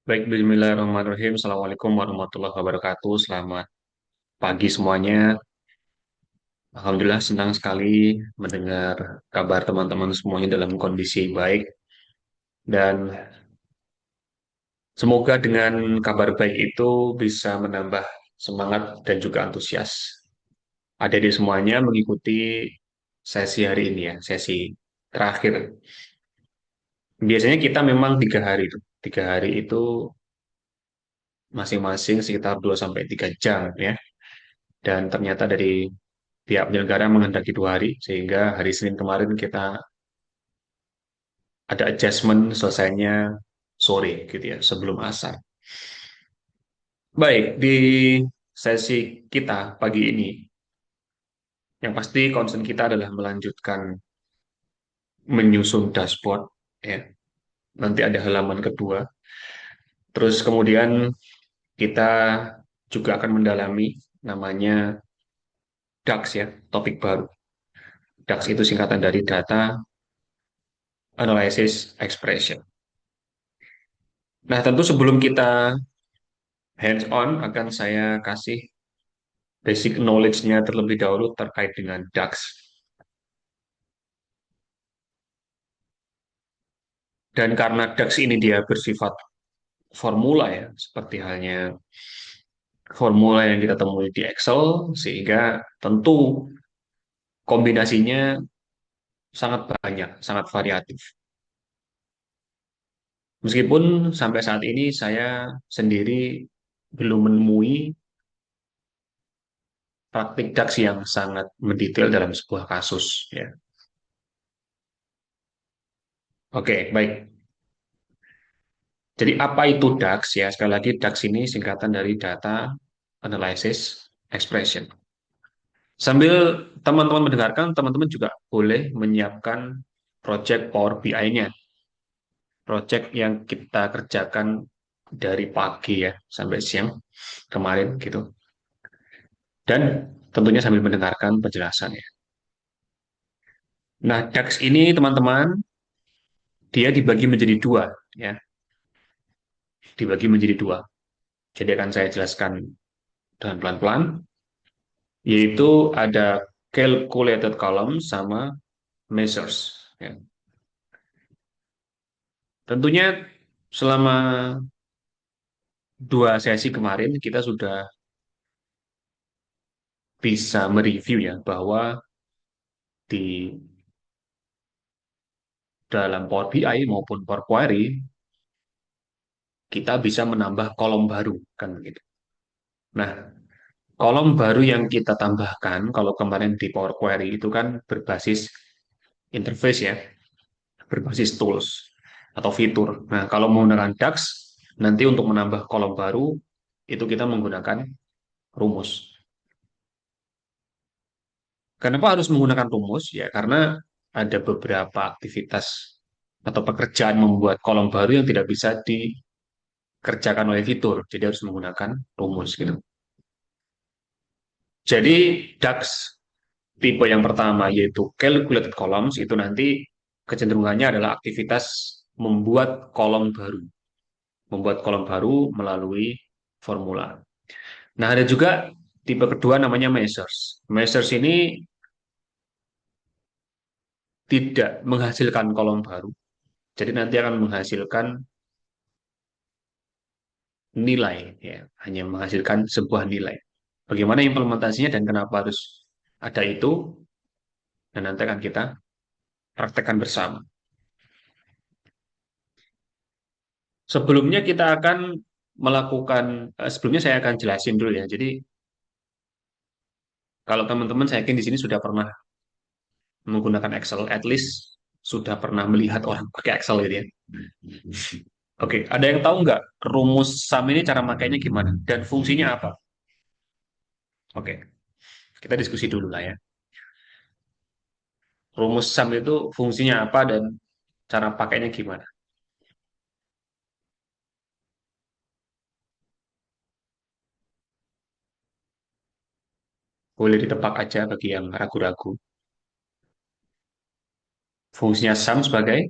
Baik, bismillahirrahmanirrahim. Assalamualaikum warahmatullahi wabarakatuh. Selamat pagi semuanya. Alhamdulillah senang sekali mendengar kabar teman-teman semuanya dalam kondisi baik. Dan semoga dengan kabar baik itu bisa menambah semangat dan juga antusias adik-adik semuanya mengikuti sesi hari ini ya, sesi terakhir. Biasanya kita memang 3 hari itu. 3 hari itu masing-masing sekitar 2 sampai 3 jam ya. Dan ternyata dari pihak penyelenggara menghendaki 2 hari, sehingga hari Senin kemarin kita ada adjustment selesainya sore gitu ya, sebelum asar. Baik, di sesi kita pagi ini, yang pasti concern kita adalah melanjutkan menyusun dashboard, ya. Nanti ada halaman kedua. Terus kemudian kita juga akan mendalami namanya DAX ya, topik baru. DAX itu singkatan dari Data Analysis Expression. Nah, tentu sebelum kita hands on akan saya kasih basic knowledge-nya terlebih dahulu terkait dengan DAX. Dan karena DAX ini dia bersifat formula ya, seperti halnya formula yang kita temui di Excel, sehingga tentu kombinasinya sangat banyak, sangat variatif. Meskipun sampai saat ini saya sendiri belum menemui praktik DAX yang sangat mendetail dalam sebuah kasus ya. Oke, baik. Jadi apa itu DAX ya? Sekali lagi DAX ini singkatan dari Data Analysis Expression. Sambil teman-teman mendengarkan, teman-teman juga boleh menyiapkan project Power BI-nya. Project yang kita kerjakan dari pagi ya sampai siang kemarin gitu. Dan tentunya sambil mendengarkan penjelasannya. Nah, DAX ini teman-teman dia dibagi menjadi dua ya, dibagi menjadi dua. Jadi akan saya jelaskan dengan pelan-pelan, yaitu ada calculated column sama measures. Ya. Tentunya selama 2 sesi kemarin kita sudah bisa mereview ya bahwa di dalam Power BI maupun Power Query kita bisa menambah kolom baru kan begitu. Nah, kolom baru yang kita tambahkan kalau kemarin di Power Query itu kan berbasis interface ya, berbasis tools atau fitur. Nah, kalau menggunakan DAX nanti untuk menambah kolom baru itu kita menggunakan rumus. Kenapa harus menggunakan rumus? Ya, karena ada beberapa aktivitas atau pekerjaan membuat kolom baru yang tidak bisa dikerjakan oleh fitur. Jadi harus menggunakan rumus gitu. Jadi DAX tipe yang pertama yaitu calculated columns itu nanti kecenderungannya adalah aktivitas membuat kolom baru. Membuat kolom baru melalui formula. Nah, ada juga tipe kedua namanya measures. Measures ini tidak menghasilkan kolom baru. Jadi nanti akan menghasilkan nilai, ya, hanya menghasilkan sebuah nilai. Bagaimana implementasinya dan kenapa harus ada itu, dan nanti akan kita praktekkan bersama. Sebelumnya kita akan melakukan, sebelumnya saya akan jelasin dulu ya. Jadi kalau teman-teman saya yakin di sini sudah pernah menggunakan Excel, at least sudah pernah melihat orang pakai Excel gitu ya. Oke, ada yang tahu nggak rumus SUM ini cara makainya gimana dan fungsinya apa? Oke, kita diskusi dulu lah ya. Rumus SUM itu fungsinya apa dan cara pakainya gimana? Boleh ditebak aja bagi yang ragu-ragu. Fungsinya SUM sebagai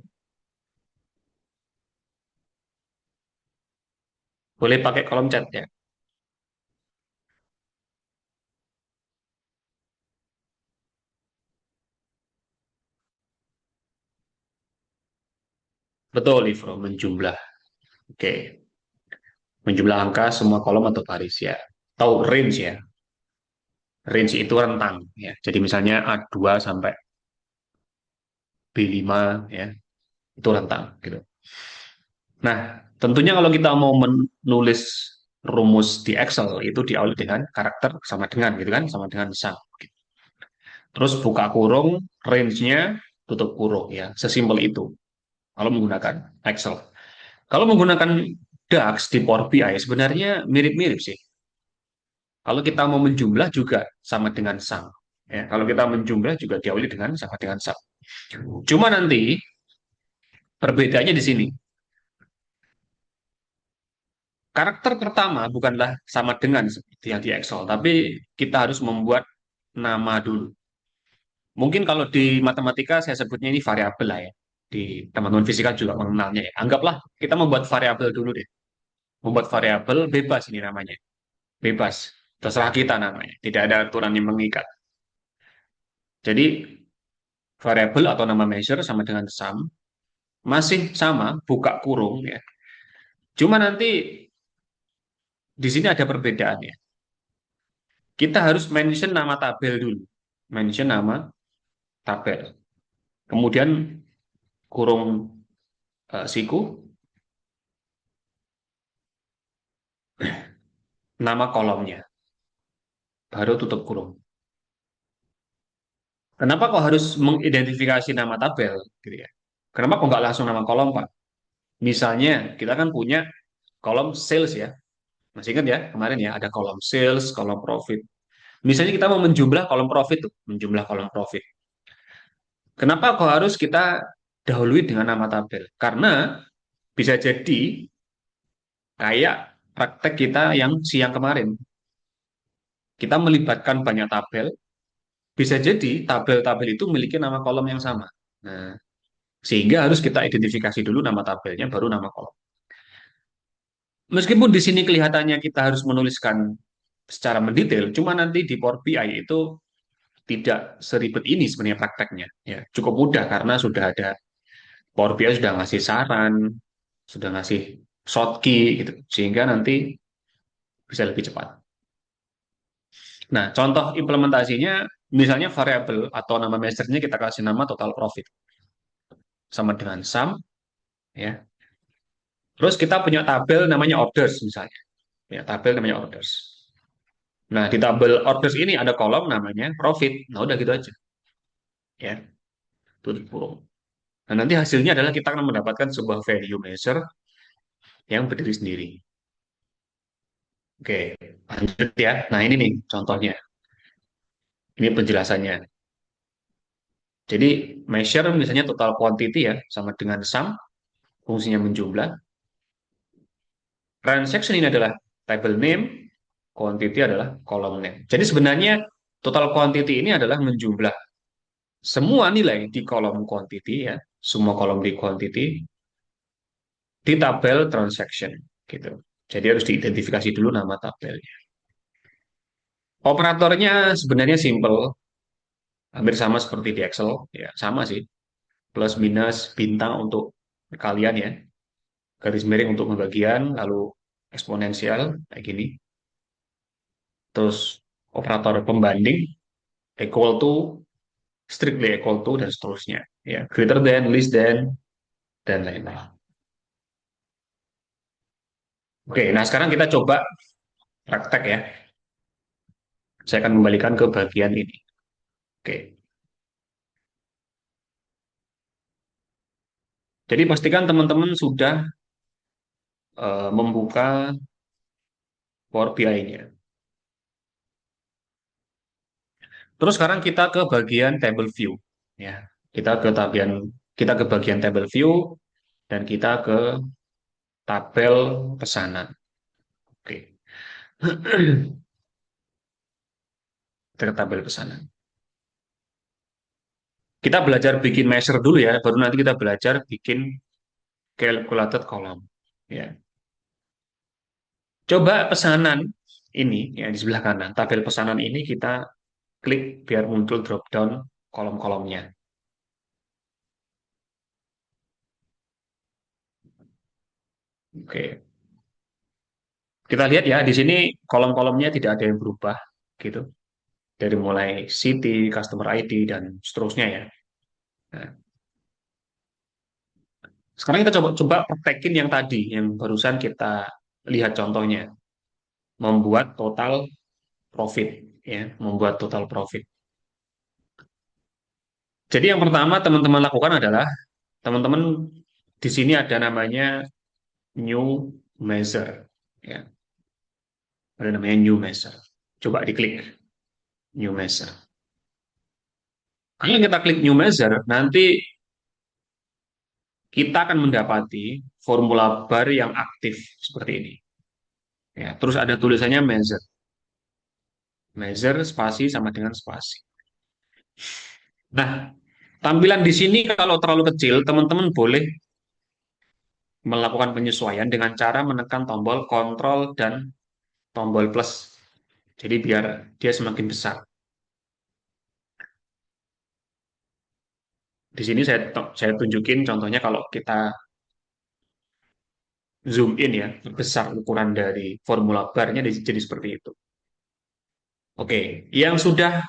Boleh pakai kolom chat ya. Betul, Livro, menjumlah. Oke, menjumlah angka semua kolom atau baris ya. Tahu range ya. Range itu rentang ya. Jadi misalnya A2 sampai B5 ya, itu rentang gitu. Nah, tentunya kalau kita mau menulis rumus di Excel itu diawali dengan karakter sama dengan gitu kan, sama dengan sum. Terus buka kurung, range-nya tutup kurung ya. Sesimpel itu kalau menggunakan Excel. Kalau menggunakan DAX di Power BI sebenarnya mirip-mirip sih. Kalau kita mau menjumlah juga sama dengan sum. Ya, kalau kita menjumlah juga diawali dengan sama dengan sum. Cuma nanti perbedaannya di sini. Karakter pertama bukanlah sama dengan seperti yang di Excel, tapi kita harus membuat nama dulu. Mungkin kalau di matematika saya sebutnya ini variabel lah ya. Di teman-teman fisika juga mengenalnya ya. Anggaplah kita membuat variabel dulu deh. Membuat variabel bebas ini namanya. Bebas. Terserah kita namanya. Tidak ada aturan yang mengikat. Jadi variabel atau nama measure sama dengan sum masih sama, buka kurung ya. Cuma nanti di sini ada perbedaannya. Kita harus mention nama tabel dulu. Mention nama tabel. Kemudian kurung siku, nama kolomnya. Baru tutup kurung. Kenapa kok harus mengidentifikasi nama tabel? Gitu ya. Kenapa kok nggak langsung nama kolom, Pak? Misalnya, kita kan punya kolom sales ya. Masih ingat ya, kemarin ya, ada kolom sales, kolom profit. Misalnya kita mau menjumlah kolom profit tuh, menjumlah kolom profit. Kenapa kok harus kita dahului dengan nama tabel? Karena bisa jadi kayak praktek kita yang siang kemarin. Kita melibatkan banyak tabel, bisa jadi tabel-tabel itu memiliki nama kolom yang sama. Nah, sehingga harus kita identifikasi dulu nama tabelnya, baru nama kolom. Meskipun di sini kelihatannya kita harus menuliskan secara mendetail, cuma nanti di Power BI itu tidak seribet ini sebenarnya prakteknya. Ya, cukup mudah karena sudah ada Power BI sudah ngasih saran, sudah ngasih shortcut gitu, sehingga nanti bisa lebih cepat. Nah, contoh implementasinya misalnya variabel atau nama measure-nya kita kasih nama total profit sama dengan sum ya. Terus kita punya tabel namanya orders misalnya. Ya, tabel namanya orders. Nah, di tabel orders ini ada kolom namanya profit. Nah, udah gitu aja. Ya, tutup kurung. Nah, nanti hasilnya adalah kita akan mendapatkan sebuah value measure yang berdiri sendiri. Oke, lanjut ya. Nah, ini nih contohnya. Ini penjelasannya. Jadi, measure misalnya total quantity ya, sama dengan sum, fungsinya menjumlah. Transaction ini adalah table name, quantity adalah column name. Jadi sebenarnya total quantity ini adalah menjumlah semua nilai di kolom quantity ya, semua kolom di quantity di tabel transaction gitu. Jadi harus diidentifikasi dulu nama tabelnya. Operatornya sebenarnya simple, hampir sama seperti di Excel, ya sama sih. Plus minus bintang untuk kalian ya, garis miring untuk pembagian, lalu eksponensial kayak gini. Terus operator pembanding equal to, strictly equal to dan seterusnya. Ya, greater than, less than dan lain-lain. Oke, nah sekarang kita coba praktek ya. Saya akan kembalikan ke bagian ini. Oke. Jadi pastikan teman-teman sudah membuka Power BI-nya. Terus sekarang kita ke bagian table view. Ya, kita ke bagian table view dan kita ke tabel pesanan. Oke. Kita ke tabel pesanan. Kita belajar bikin measure dulu ya, baru nanti kita belajar bikin calculated column. Ya. Coba pesanan ini ya di sebelah kanan, tabel pesanan ini kita klik biar muncul drop down kolom-kolomnya. Oke, kita lihat ya di sini kolom-kolomnya tidak ada yang berubah gitu. Dari mulai city, customer ID dan seterusnya ya. Nah, sekarang kita coba praktekin yang tadi, yang barusan kita lihat contohnya, membuat total profit ya, membuat total profit. Jadi yang pertama teman-teman lakukan adalah teman-teman di sini ada namanya new measure ya, ada namanya new measure. Coba diklik new measure. Kalau kita klik new measure, nanti kita akan mendapati formula bar yang aktif seperti ini. Ya, terus ada tulisannya measure. Measure spasi sama dengan spasi. Nah, tampilan di sini kalau terlalu kecil, teman-teman boleh melakukan penyesuaian dengan cara menekan tombol kontrol dan tombol plus. Jadi biar dia semakin besar. Di sini saya tunjukin contohnya kalau kita zoom in ya, besar ukuran dari formula barnya jadi seperti itu. Oke, yang sudah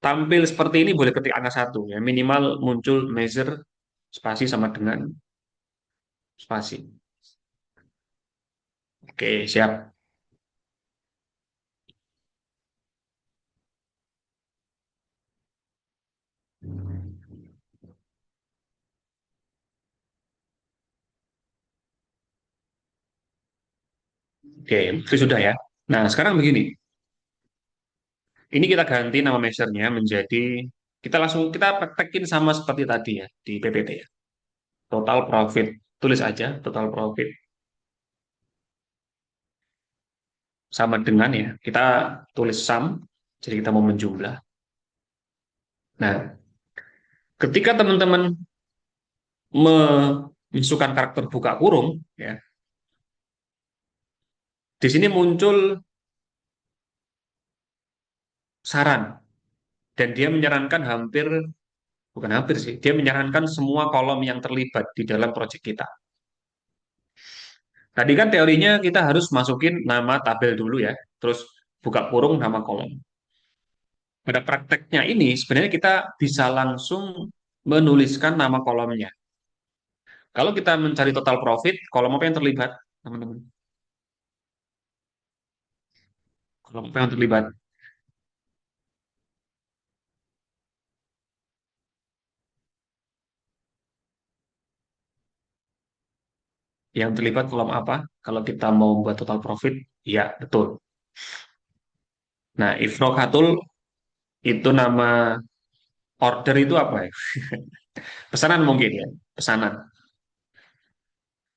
tampil seperti ini boleh ketik angka satu ya, minimal muncul measure spasi sama dengan spasi. Oke, siap. Oke, itu sudah ya. Nah, sekarang begini. Ini kita ganti nama measure-nya menjadi kita praktekin sama seperti tadi ya di PPT ya. Total profit. Tulis aja total profit sama dengan ya. Kita tulis sum. Jadi kita mau menjumlah. Nah, ketika teman-teman memasukkan karakter buka kurung ya, di sini muncul saran dan dia menyarankan bukan hampir sih, dia menyarankan semua kolom yang terlibat di dalam proyek kita. Tadi kan teorinya kita harus masukin nama tabel dulu ya, terus buka kurung nama kolom. Pada prakteknya ini sebenarnya kita bisa langsung menuliskan nama kolomnya. Kalau kita mencari total profit, kolom apa yang terlibat, teman-teman? Kolom apa yang terlibat? Yang terlibat kolom apa? Kalau kita mau membuat total profit, ya betul. Nah, Ifrokatul itu nama order itu apa ya? Pesanan mungkin ya, pesanan.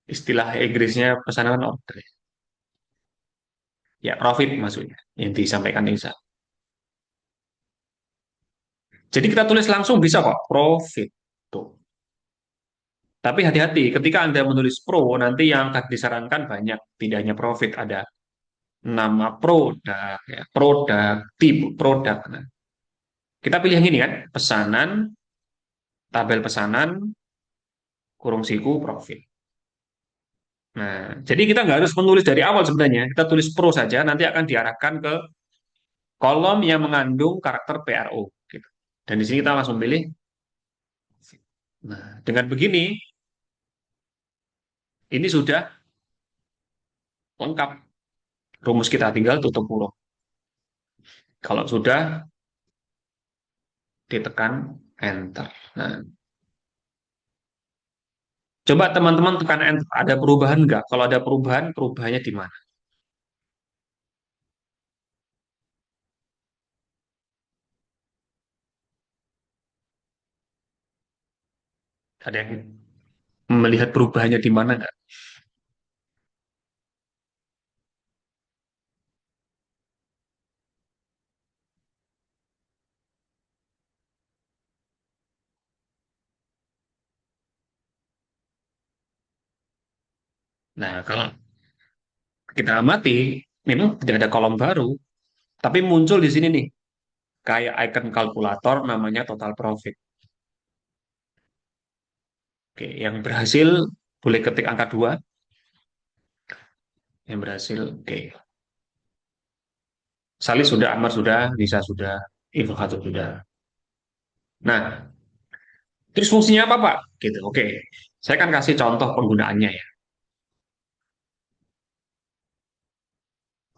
Istilah Inggrisnya pesanan order. Ya, profit maksudnya yang disampaikan Nisa. Jadi kita tulis langsung bisa kok, profit. Tuh. Tapi hati-hati, ketika Anda menulis pro, nanti yang akan disarankan banyak. Tidak hanya profit, ada nama produk, ya, produk, tipe produk. Nah, kita pilih yang ini kan, pesanan, tabel pesanan, kurung siku, profit. Nah, jadi kita nggak harus menulis dari awal sebenarnya. Kita tulis pro saja, nanti akan diarahkan ke kolom yang mengandung karakter PRO. Gitu. Dan di sini kita langsung pilih. Nah, dengan begini, ini sudah lengkap. Rumus kita tinggal tutup kurung. Kalau sudah, ditekan enter. Nah, coba teman-teman tekan enter. Ada perubahan nggak? Kalau ada perubahan, perubahannya di mana? Ada yang melihat perubahannya di mana nggak? Nah, Kita amati, memang tidak ada kolom baru, tapi muncul di sini nih, kayak icon kalkulator namanya total profit. Oke, yang berhasil boleh ketik angka 2, yang berhasil, oke. Salis sudah, Amar sudah, Nisa sudah, Ibu Khatib sudah. Nah, terus fungsinya apa, Pak? Gitu, oke. Saya akan kasih contoh penggunaannya ya.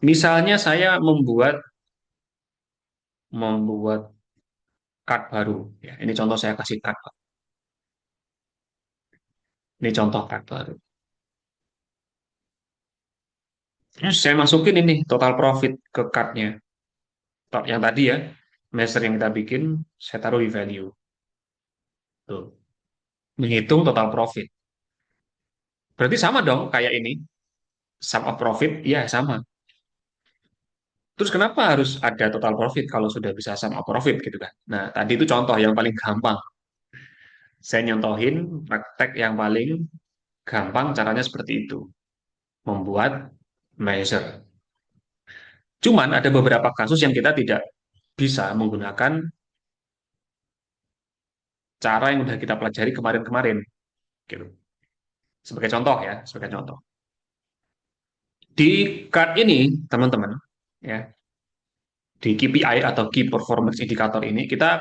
Misalnya saya membuat card baru. Ya, ini contoh saya kasih card, Pak. Ini contoh card baru. Terus saya masukin ini total profit ke cardnya. Yang tadi ya, measure yang kita bikin, saya taruh di value. Tuh, menghitung total profit. Berarti sama dong kayak ini, sum of profit, iya sama. Terus kenapa harus ada total profit kalau sudah bisa sum of profit gitu kan? Nah, tadi itu contoh yang paling gampang. Saya nyontohin praktek yang paling gampang caranya seperti itu. Membuat measure. Cuman ada beberapa kasus yang kita tidak bisa menggunakan cara yang sudah kita pelajari kemarin-kemarin gitu. Sebagai contoh ya, sebagai contoh. Di card ini, teman-teman, ya, di KPI atau Key Performance Indicator ini kita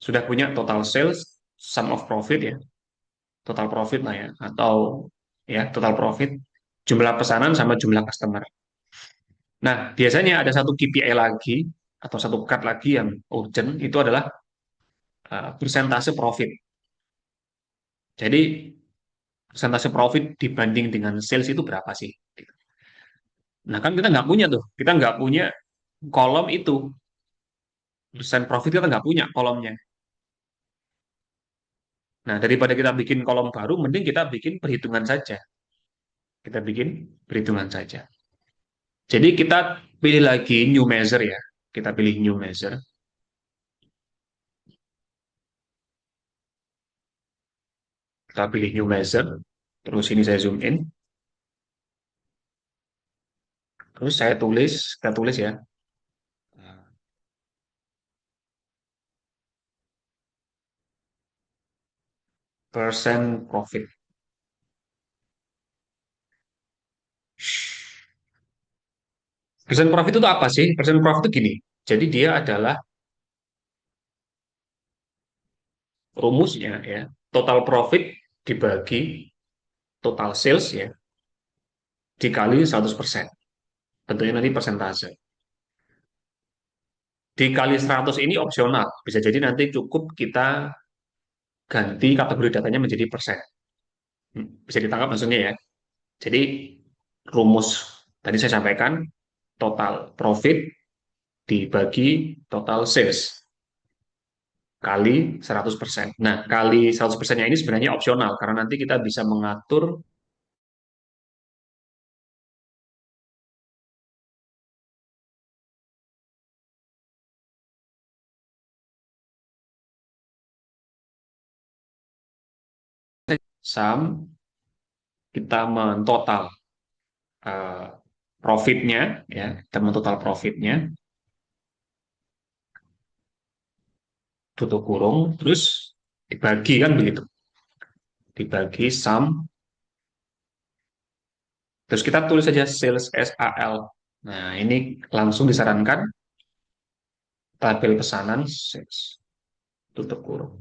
sudah punya total sales, sum of profit ya, total profit lah ya, atau ya total profit, jumlah pesanan sama jumlah customer. Nah, biasanya ada satu KPI lagi atau satu card lagi yang urgent itu adalah persentase profit. Jadi persentase profit dibanding dengan sales itu berapa sih? Nah kan kita nggak punya tuh, kita nggak punya kolom itu, persen profit kita nggak punya kolomnya. Nah daripada kita bikin kolom baru, mending kita bikin perhitungan saja. Kita bikin perhitungan saja. Jadi kita pilih lagi new measure ya. Kita pilih new measure. Kita pilih new measure. Terus ini saya zoom in. Terus kita tulis ya. Percent profit. Percent profit itu apa sih? Percent profit itu gini. Jadi dia adalah rumusnya ya. Total profit dibagi total sales ya dikali 100%. Bentuknya nanti persentase. Dikali 100 ini opsional. Bisa jadi nanti cukup kita ganti kategori datanya menjadi persen. Bisa ditangkap maksudnya ya. Jadi rumus tadi saya sampaikan total profit dibagi total sales kali 100%. Nah, kali 100%-nya ini sebenarnya opsional karena nanti kita bisa mengatur sum, kita mentotal uh, profitnya ya, kita mentotal profitnya tutup kurung terus dibagi kan begitu. Dibagi sum. Terus kita tulis saja sales SAL. Nah, ini langsung disarankan tabel pesanan sales tutup kurung.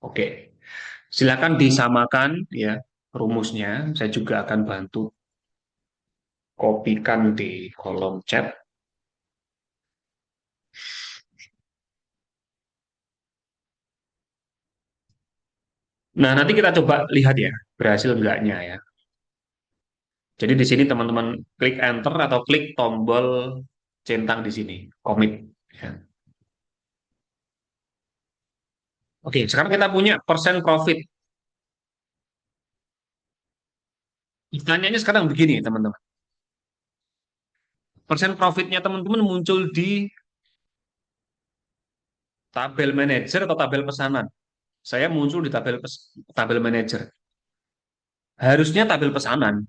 Oke, silakan disamakan ya rumusnya. Saya juga akan bantu kopikan di kolom chat. Nah, nanti kita coba lihat ya berhasil enggaknya ya. Jadi di sini teman-teman klik enter atau klik tombol centang di sini, commit. Ya. Oke, sekarang kita punya persen profit. Pertanyaannya sekarang begini, teman-teman. Persen profitnya teman-teman muncul di tabel manajer atau tabel pesanan. Saya muncul di tabel manajer. Harusnya tabel pesanan.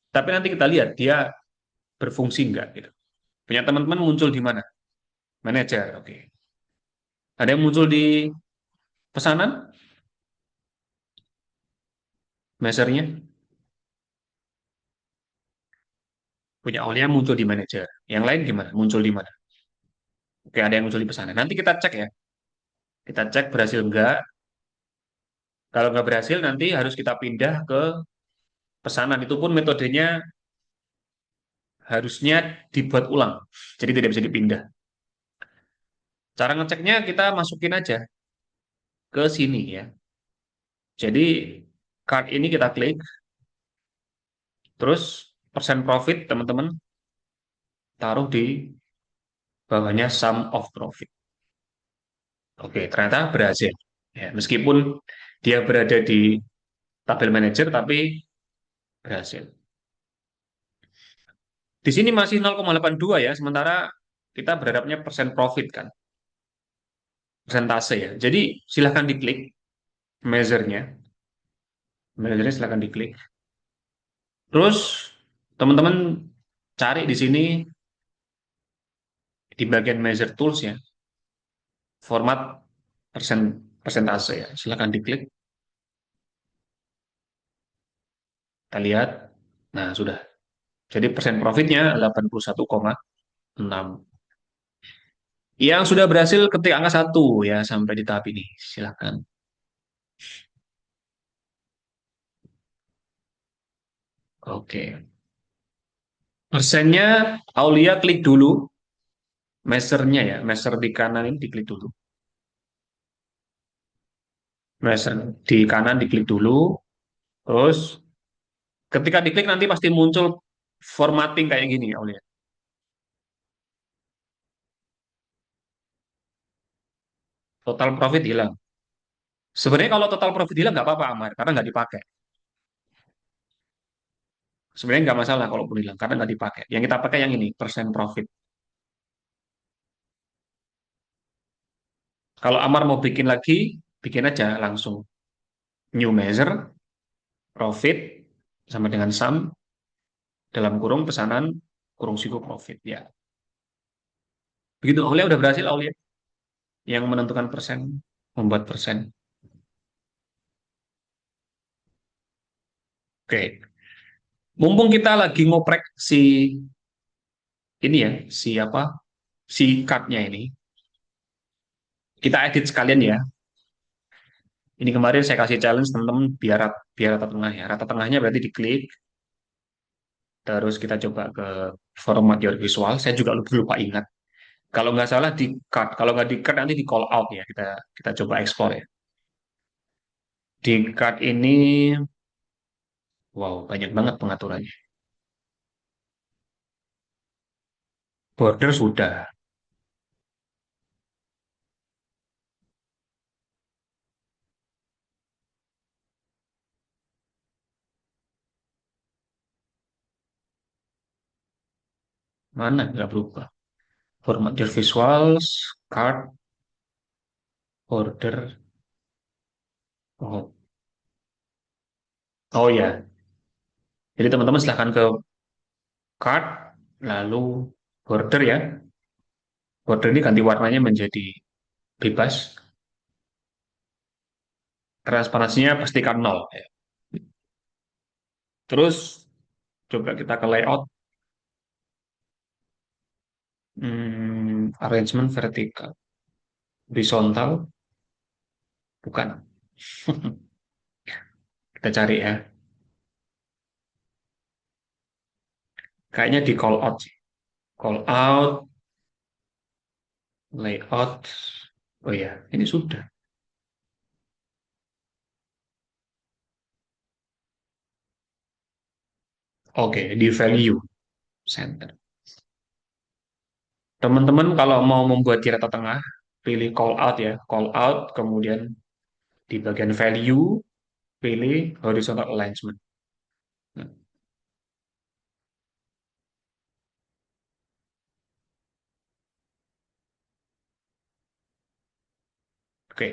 Tapi nanti kita lihat dia berfungsi enggak gitu. Punya teman-teman muncul di mana? Manager, oke. Ada yang muncul di pesanan, mesernya. Punya Aulia muncul di manager. Yang lain gimana? Muncul di mana? Oke, ada yang muncul di pesanan. Nanti kita cek ya. Kita cek berhasil enggak. Kalau nggak berhasil, nanti harus kita pindah ke pesanan. Itu pun metodenya harusnya dibuat ulang. Jadi tidak bisa dipindah. Cara ngeceknya kita masukin aja ke sini ya. Jadi card ini kita klik, terus persen profit teman-teman taruh di bawahnya sum of profit. Oke, ternyata berhasil. Ya, meskipun dia berada di tabel manager, tapi berhasil. Di sini masih 0,82 ya, sementara kita berharapnya persen profit kan, persentase ya. Jadi silahkan diklik measure-nya, measure-nya silahkan diklik. Terus teman-teman cari di sini di bagian measure tools ya, format persen persentase ya. Silahkan diklik, kita lihat. Nah, sudah. Jadi persen profitnya 81,6. Yang sudah berhasil ketik angka 1 ya sampai di tahap ini. Silahkan. Oke. Persennya Aulia klik dulu, measure-nya ya, measure di kanan ini diklik dulu. Measure di kanan diklik dulu, terus ketika diklik nanti pasti muncul formatting kayak gini Aulia. Total profit hilang. Sebenarnya kalau total profit hilang nggak apa-apa Amar, karena nggak dipakai. Sebenarnya nggak masalah kalau pun hilang, karena nggak dipakai. Yang kita pakai yang ini, persen profit. Kalau Amar mau bikin lagi, bikin aja langsung. New measure, profit, sama dengan sum, dalam kurung pesanan, kurung siku profit. Ya, begitu Aulia udah berhasil Aulia. Yang menentukan persen, membuat persen. Oke, mumpung kita lagi ngoprek si ini ya, si si card-nya ini, kita edit sekalian ya. Ini kemarin saya kasih challenge teman-teman biar rata tengah ya. Rata tengahnya berarti diklik, terus kita coba ke format your visual. Saya juga lupa, lupa ingat. Kalau nggak salah di card, kalau nggak di card nanti di call out ya. Kita kita coba explore ya. Di card ini, wow banyak banget pengaturannya. Border sudah, mana nggak berubah. Format your visuals, card, border. Oh, oh ya. Jadi teman-teman silahkan ke card, lalu border ya. Border ini ganti warnanya menjadi bebas. Transparansinya pastikan nol. Ya. Terus coba kita ke layout. Arrangement vertikal. Horizontal. Bukan. Kita cari ya. Kayaknya di call out sih. Call out, layout. Oh ya, ini sudah. Oke, di value center. Teman-teman kalau mau membuat di rata tengah, pilih call out ya. Call out, kemudian di bagian value, pilih horizontal alignment. Nah, oke.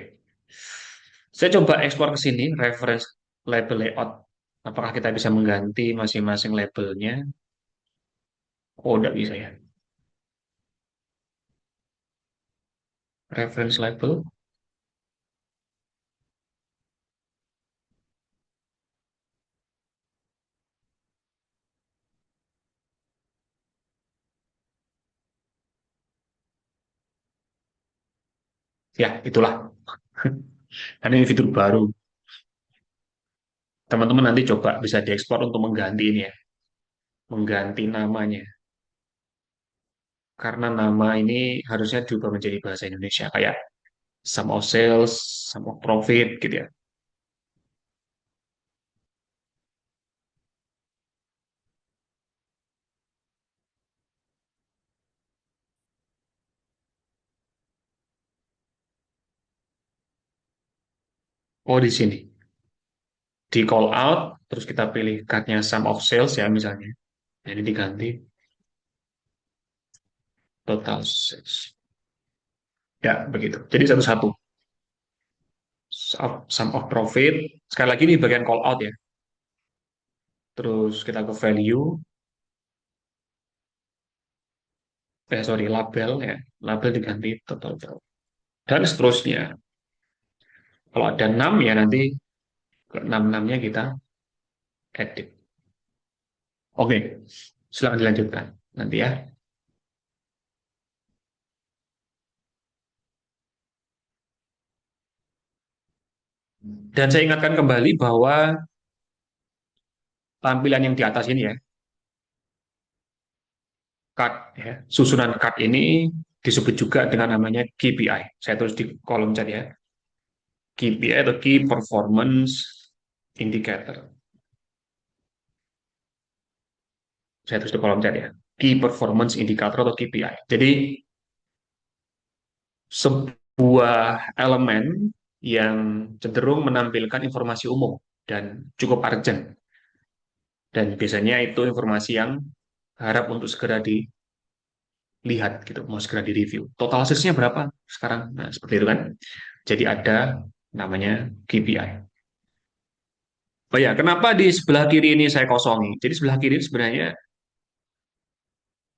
Saya coba ekspor ke sini, reference label layout. Apakah kita bisa mengganti masing-masing labelnya? Oh, tidak bisa ya. Reference label. Ya, itulah. Karena ini fitur baru. Teman-teman nanti coba bisa diekspor untuk mengganti ini ya. Mengganti namanya. Karena nama ini harusnya diubah menjadi bahasa Indonesia. Kayak sum of sales, sum of profit gitu ya. Oh, di sini. Di call out, terus kita pilih card-nya sum of sales ya misalnya. Jadi diganti total sales. Ya, begitu. Jadi satu-satu. Sum of profit. Sekali lagi ini bagian call out ya. Terus kita ke value. Sorry, label ya. Label diganti total value. Dan seterusnya. Kalau ada 6 ya nanti ke 6-6-nya kita edit. Oke, silakan dilanjutkan nanti ya. Dan saya ingatkan kembali bahwa tampilan yang di atas ini ya, card ya, susunan card ini disebut juga dengan namanya KPI. Saya tulis di kolom chat ya. KPI atau Key Performance Indicator. Saya tulis di kolom chat ya. Key Performance Indicator atau KPI. Jadi sebuah elemen yang cenderung menampilkan informasi umum dan cukup urgent. Dan biasanya itu informasi yang harap untuk segera dilihat gitu, mau segera direview. Total sales-nya berapa sekarang? Nah, seperti itu kan. Jadi ada namanya KPI. Oh ya, kenapa di sebelah kiri ini saya kosongi? Jadi sebelah kiri ini sebenarnya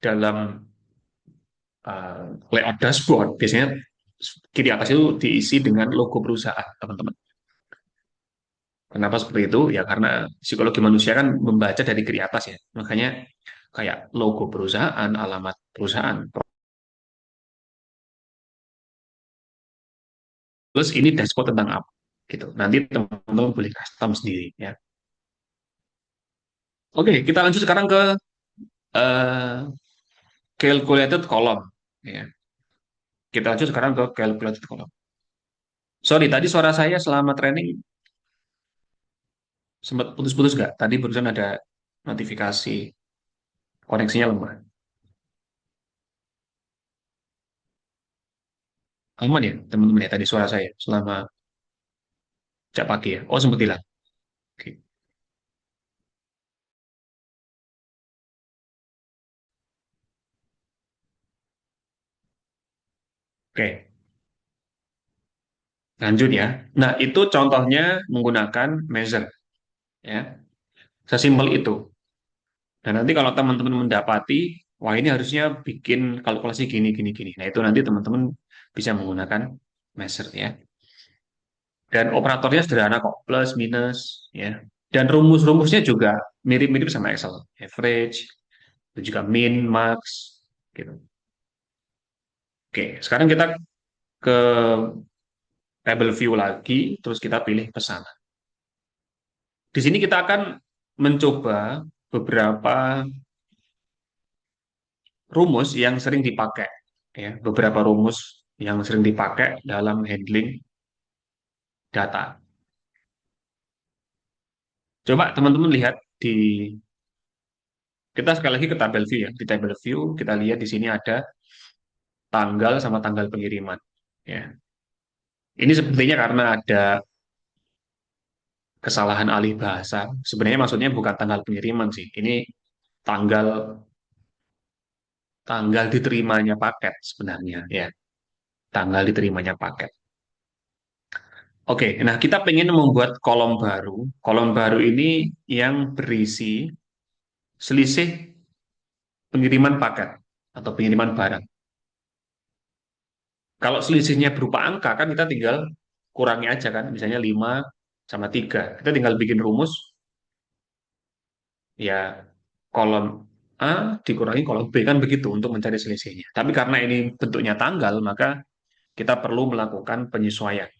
dalam layout dashboard, biasanya kiri atas itu diisi dengan logo perusahaan, teman-teman. Kenapa seperti itu? Ya karena psikologi manusia kan membaca dari kiri atas ya. Makanya kayak logo perusahaan, alamat perusahaan. Terus ini dashboard tentang apa? Gitu. Nanti teman-teman boleh custom sendiri ya. Oke, kita lanjut sekarang ke uh, calculated column. Ya. Kita lanjut sekarang ke calculated column. Sorry, tadi suara saya selama training sempat putus-putus nggak? Tadi barusan ada notifikasi koneksinya lemah. Aman ya, teman-teman ya, tadi suara saya selama cak pagi ya. Oh, sempat hilang. Oke. Oke, lanjut ya. Nah, itu contohnya menggunakan measure ya. Sesimpel itu. Dan nanti kalau teman-teman mendapati, wah ini harusnya bikin kalkulasi gini, gini, gini. Nah, itu nanti teman-teman bisa menggunakan measure ya. Dan operatornya sederhana kok, plus, minus, ya. Dan rumus-rumusnya juga mirip-mirip sama Excel. Average, dan juga min, max, gitu. Oke, sekarang kita ke table view lagi, terus kita pilih pesanan. Di sini kita akan mencoba beberapa rumus yang sering dipakai, ya, beberapa rumus yang sering dipakai dalam handling data. Coba teman-teman lihat di kita sekali lagi ke tabel view ya. Di tabel view kita lihat di sini ada tanggal sama tanggal pengiriman. Ya, ini sepertinya karena ada kesalahan alih bahasa. Sebenarnya maksudnya bukan tanggal pengiriman sih. Ini tanggal tanggal diterimanya paket sebenarnya ya. Tanggal diterimanya paket. Oke, nah kita pengen membuat kolom baru. Kolom baru ini yang berisi selisih pengiriman paket atau pengiriman barang. Kalau selisihnya berupa angka kan kita tinggal kurangi aja kan, misalnya 5 sama 3. Kita tinggal bikin rumus ya kolom A dikurangi kolom B kan begitu untuk mencari selisihnya. Tapi karena ini bentuknya tanggal, maka kita perlu melakukan penyesuaian.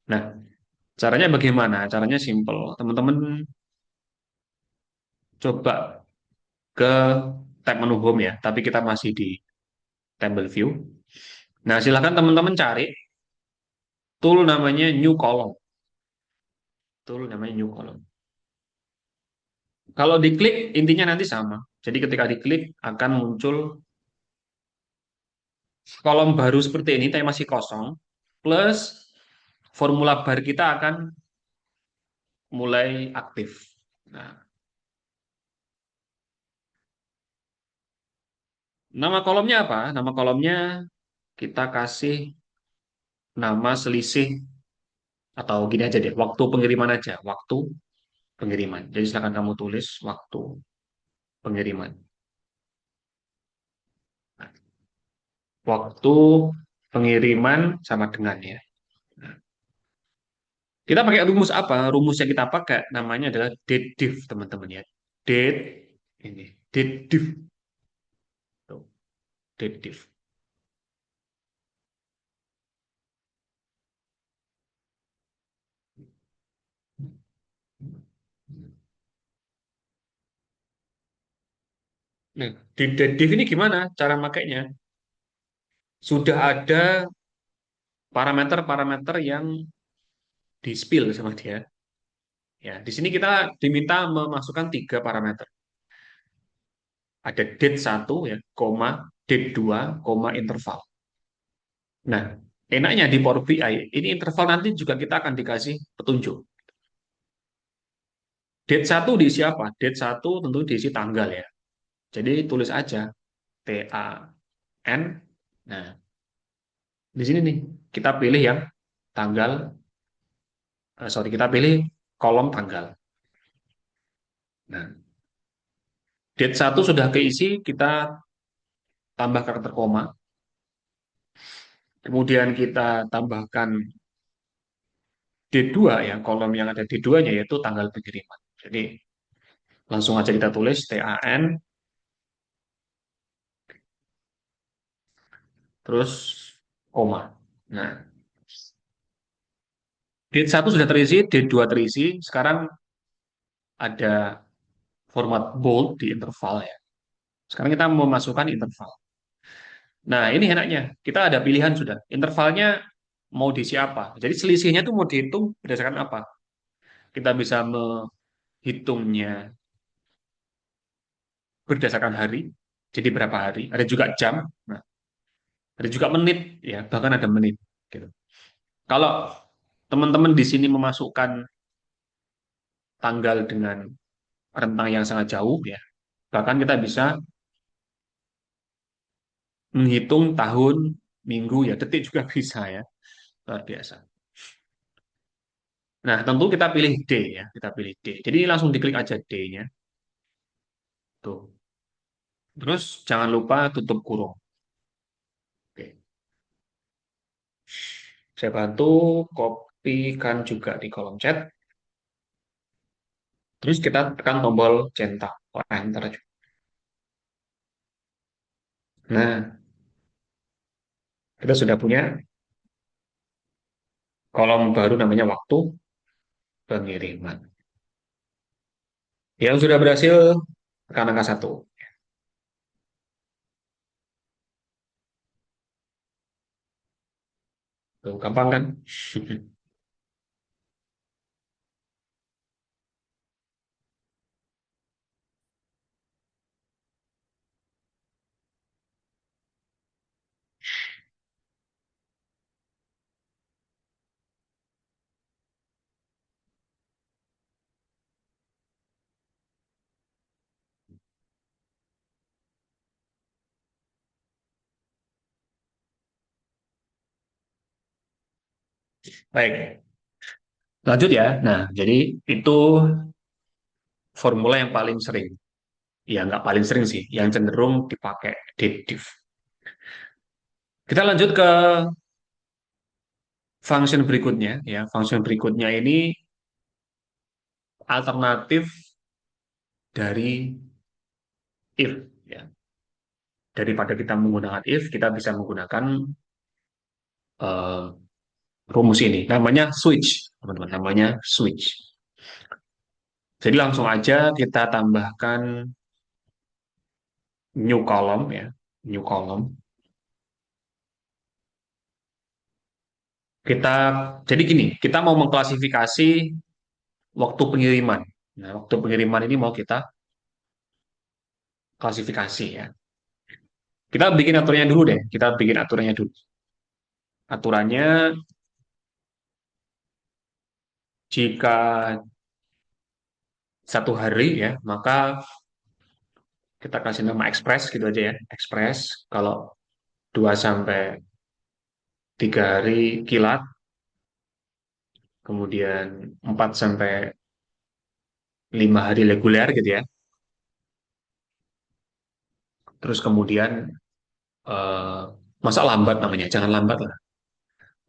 Nah, caranya bagaimana? Caranya simple. Teman-teman coba ke tab menu home ya, tapi kita masih di table view. Nah, silakan teman-teman cari tool namanya new column. Tool namanya new column. Kalau diklik intinya nanti sama. Jadi ketika diklik akan muncul kolom baru seperti ini, tapi masih kosong. Plus formula bar kita akan mulai aktif. Nah, nama kolomnya apa? Nama kolomnya kita kasih nama selisih atau gini aja deh, waktu pengiriman aja, waktu pengiriman. Jadi silakan kamu tulis waktu pengiriman. Nah, waktu pengiriman sama dengan ya. Nah, kita pakai rumus apa? Rumus yang kita pakai namanya adalah date diff, teman-teman ya. Date ini, date diff. Tuh, date diff. Nah, di date diff ini gimana cara makainya? Sudah ada parameter-parameter yang di-spill sama dia. Ya, di sini kita diminta memasukkan 3 parameter. Ada date 1 ya, koma, date 2 koma, interval. Nah, enaknya di Power BI, ini interval nanti juga kita akan dikasih petunjuk. Date 1 diisi apa? Date 1 tentu diisi tanggal ya. Jadi tulis aja TAN. Nah, di sini nih, kita pilih yang tanggal, sorry, kita pilih kolom tanggal. Nah, date 1 sudah keisi, kita tambah karakter koma. Kemudian kita tambahkan D2 ya, kolom yang ada D2-nya yaitu tanggal pengiriman. Jadi langsung aja kita tulis TAN, terus koma. Nah, date 1 sudah terisi, date 2 terisi, sekarang ada format bold di interval ya. Sekarang kita mau masukkan interval. Nah, ini enaknya. Kita ada pilihan sudah. Intervalnya mau diisi apa? Jadi selisihnya itu mau dihitung berdasarkan apa? Kita bisa menghitungnya berdasarkan hari. Jadi berapa hari? Ada juga jam. Nah, ada juga menit ya, bahkan ada menit gitu. Kalau teman-teman di sini memasukkan tanggal dengan rentang yang sangat jauh ya, bahkan kita bisa menghitung tahun, minggu ya, detik juga bisa ya, luar biasa. Nah, tentu kita pilih D ya, kita pilih D. Jadi langsung diklik aja D-nya. Tuh. Terus jangan lupa tutup kurung. Oke. Saya bantu kopikan juga di kolom chat. Terus kita tekan tombol centang, oh, enter aja. Nah, kita sudah punya kolom baru namanya waktu pengiriman. Yang sudah berhasil tekan angka 1. Tuh, gampang kan? Baik. Lanjut ya. Nah, jadi itu formula yang paling sering. Ya, nggak paling sering sih. Yang cenderung dipakai dative. Kita lanjut ke function berikutnya. Ya, function berikutnya ini alternatif dari if. Ya. Daripada kita menggunakan if, kita bisa menggunakan eh, rumus ini. Namanya switch, teman-teman. Namanya switch. Jadi langsung aja kita tambahkan new column ya. New column. Kita jadi gini, kita mau mengklasifikasi waktu pengiriman. Nah, waktu pengiriman ini mau kita klasifikasi ya. Kita bikin aturannya dulu deh. Kita bikin aturannya dulu. Aturannya jika 1 hari ya, maka kita kasih nama express gitu aja ya. Express. Kalau 2 sampai 3 hari kilat, kemudian 4 sampai 5 hari reguler gitu ya. Terus kemudian eh, masa lambat namanya, jangan lambat lah.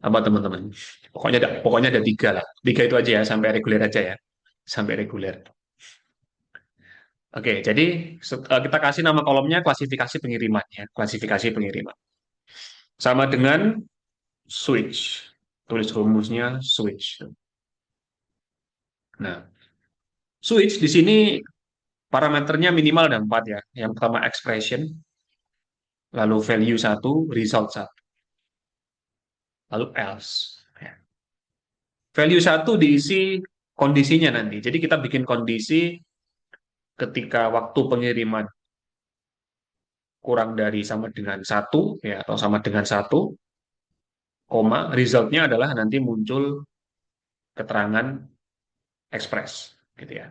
Apa teman-teman? Pokoknya ada 3 lah. 3 itu aja ya, sampai reguler aja ya. Sampai reguler. Oke, jadi kita kasih nama kolomnya klasifikasi pengiriman ya, klasifikasi pengiriman. Sama dengan switch. Tulis rumusnya switch. Nah, switch di sini parameternya minimal ada 4 ya. Yang pertama expression, lalu value 1, result 1, lalu else. Ya. Value 1 diisi kondisinya nanti. Jadi kita bikin kondisi ketika waktu pengiriman kurang dari sama dengan 1 ya, atau sama dengan 1, koma, resultnya adalah nanti muncul keterangan express gitu ya.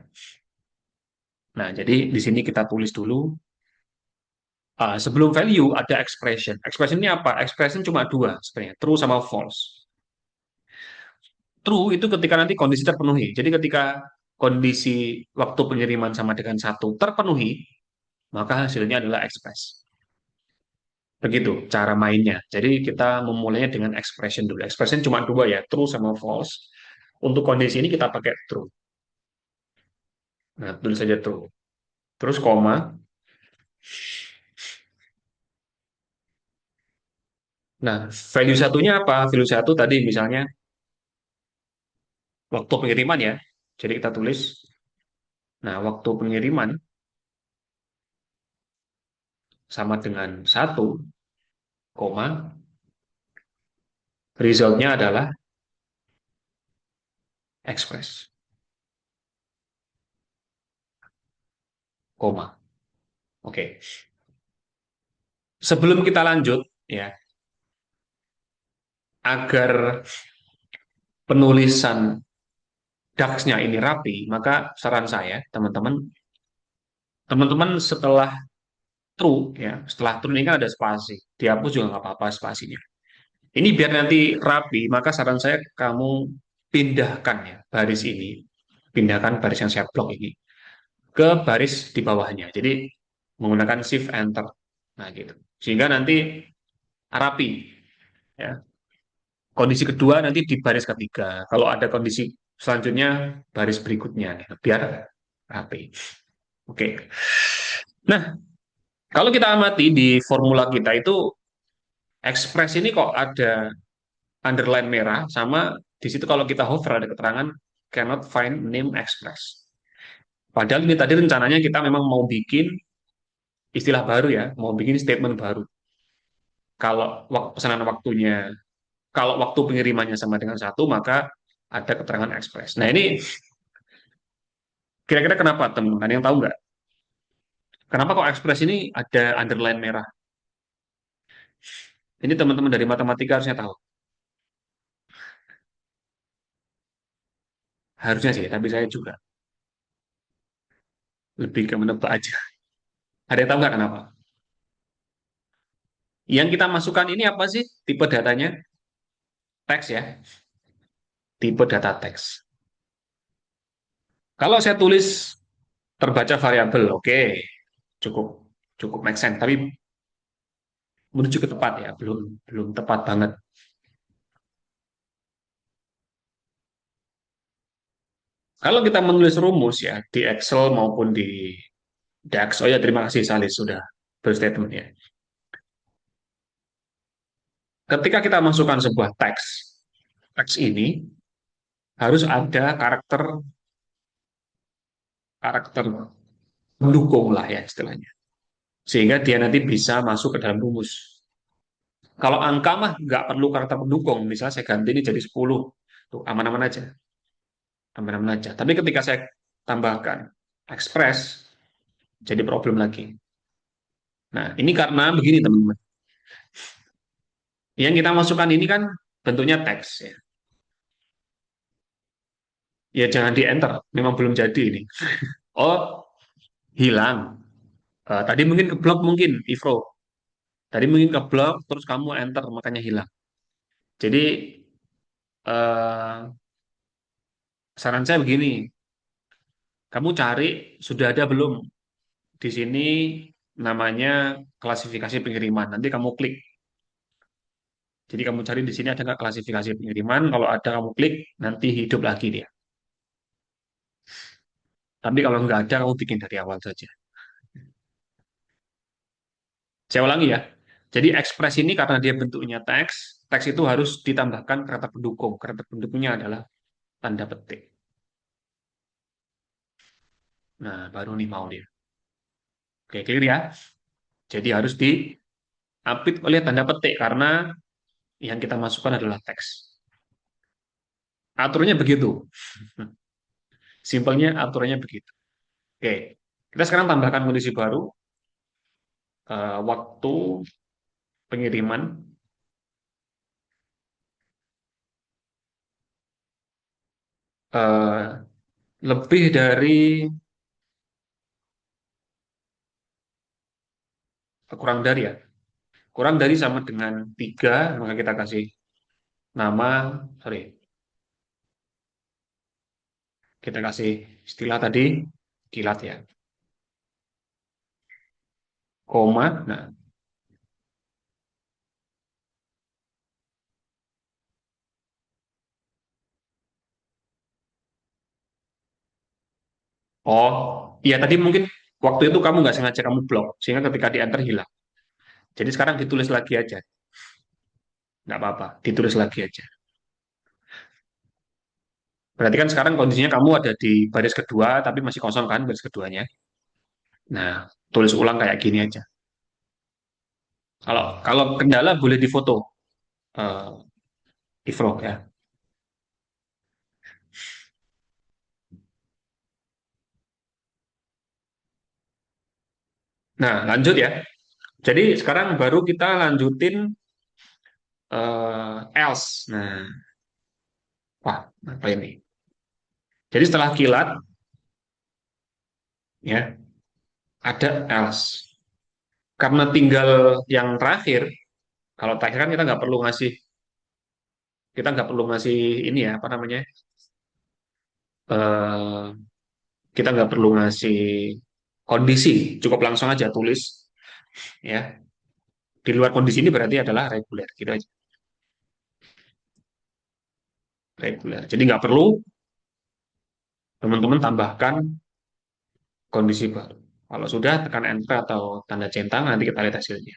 Nah, jadi di sini kita tulis dulu sebelum value ada expression. Expression ini apa? Expression cuma 2 sebenarnya, true sama false. True itu ketika nanti kondisi terpenuhi. Jadi ketika kondisi waktu pengiriman sama dengan 1 terpenuhi, maka hasilnya adalah express. Begitu cara mainnya. Jadi kita memulainya dengan expression dulu. Expression cuma 2 ya, true sama false. Untuk kondisi ini kita pakai true. Nah, tulis saja true. Terus koma. Nah, value satunya apa? Value 1 tadi misalnya waktu pengiriman ya. Jadi kita tulis, nah waktu pengiriman sama dengan 1, koma, resultnya adalah express, koma. Oke. Sebelum kita lanjut, ya, agar penulisan DAX-nya ini rapi, maka saran saya, teman-teman setelah true, ya, setelah true ini kan ada spasi, dihapus juga nggak apa-apa spasinya. Ini biar nanti rapi, maka saran saya kamu pindahkan ya baris ini, pindahkan baris yang saya blok ini ke baris di bawahnya. Jadi menggunakan shift enter. Nah, gitu. Sehingga nanti rapi ya. Kondisi kedua nanti di baris ketiga. Kalau ada kondisi selanjutnya baris berikutnya nih, biar rapi. Oke. Nah, kalau kita amati di formula kita itu ekspres ini kok ada underline merah sama di situ kalau kita hover ada keterangan cannot find name express. Padahal ini tadi rencananya kita memang mau bikin istilah baru ya, mau bikin statement baru. Kalau pesanan waktunya, kalau waktu pengirimannya sama dengan 1, maka ada keterangan express. Nah ini kira-kira kenapa teman-teman? Ada yang tahu nggak? Kenapa kok express ini ada underline merah? Ini teman-teman dari matematika harusnya tahu. Harusnya sih, tapi saya juga lebih ke menebak aja. Ada yang tahu nggak kenapa? Yang kita masukkan ini apa sih tipe datanya? Teks ya, tipe data teks. Kalau saya tulis terbaca variabel, oke, cukup cukup make sense. Tapi menuju ke tepat ya, belum belum tepat banget. Kalau kita menulis rumus ya di Excel maupun di DAX, oh ya terima kasih Salis sudah berstatement ya. Ketika kita masukkan sebuah teks, teks ini harus ada karakter karakter pendukung lah ya istilahnya, sehingga dia nanti bisa masuk ke dalam rumus. Kalau angka mah nggak perlu karakter pendukung, misalnya saya ganti ini jadi 10, tuh aman-aman aja, aman-aman aja. Tapi ketika saya tambahkan express, jadi problem lagi. Nah, ini karena begini teman-teman. Yang kita masukkan ini kan bentuknya teks ya. Ya jangan di enter, memang belum jadi ini. Oh, hilang. Tadi mungkin keblok mungkin, Ivro. Tadi mungkin keblok, terus kamu enter, makanya hilang. Jadi, eh, saran saya begini, kamu cari, sudah ada belum di sini namanya klasifikasi pengiriman. Nanti kamu klik. Jadi kamu cari di sini ada nggak klasifikasi pengiriman. Kalau ada kamu klik, nanti hidup lagi dia. Tapi kalau nggak ada, kamu bikin dari awal saja. Saya ulangi ya. Jadi ekspres ini karena dia bentuknya teks, teks itu harus ditambahkan kata pendukung. Kata pendukungnya adalah tanda petik. Nah, baru nih mau dia. Oke, clear ya. Jadi harus diapit oleh tanda petik karena yang kita masukkan adalah teks. Aturannya begitu. Simpelnya aturannya begitu. Oke, kita sekarang tambahkan kondisi baru. Waktu pengiriman eh, lebih dari kurang dari ya. Kurang dari sama dengan 3, maka kita kasih nama, sorry, kita kasih istilah tadi, kilat ya, koma. Nah, oh, iya tadi mungkin waktu itu kamu nggak sengaja kamu blok, sehingga ketika di enter hilang. Jadi sekarang ditulis lagi aja, nggak apa-apa, ditulis lagi aja. Berarti kan sekarang kondisinya kamu ada di baris kedua, tapi masih kosong kan baris keduanya. Nah, tulis ulang kayak gini aja. Kalau kalau kendala boleh difoto, eh Ifro ya. Nah, lanjut ya. Jadi sekarang baru kita lanjutin else. Nah, wah, apa ini? Jadi setelah kilat, ya, ada else. Karena tinggal yang terakhir, kalau terakhir kan kita nggak perlu ngasih ini ya, apa namanya? eh, kita nggak perlu ngasih kondisi, cukup langsung aja tulis, ya. Di luar kondisi ini berarti adalah reguler, gitu aja, reguler. Jadi nggak perlu teman-teman tambahkan kondisi baru. Kalau sudah, tekan enter atau tanda centang, nanti kita lihat hasilnya.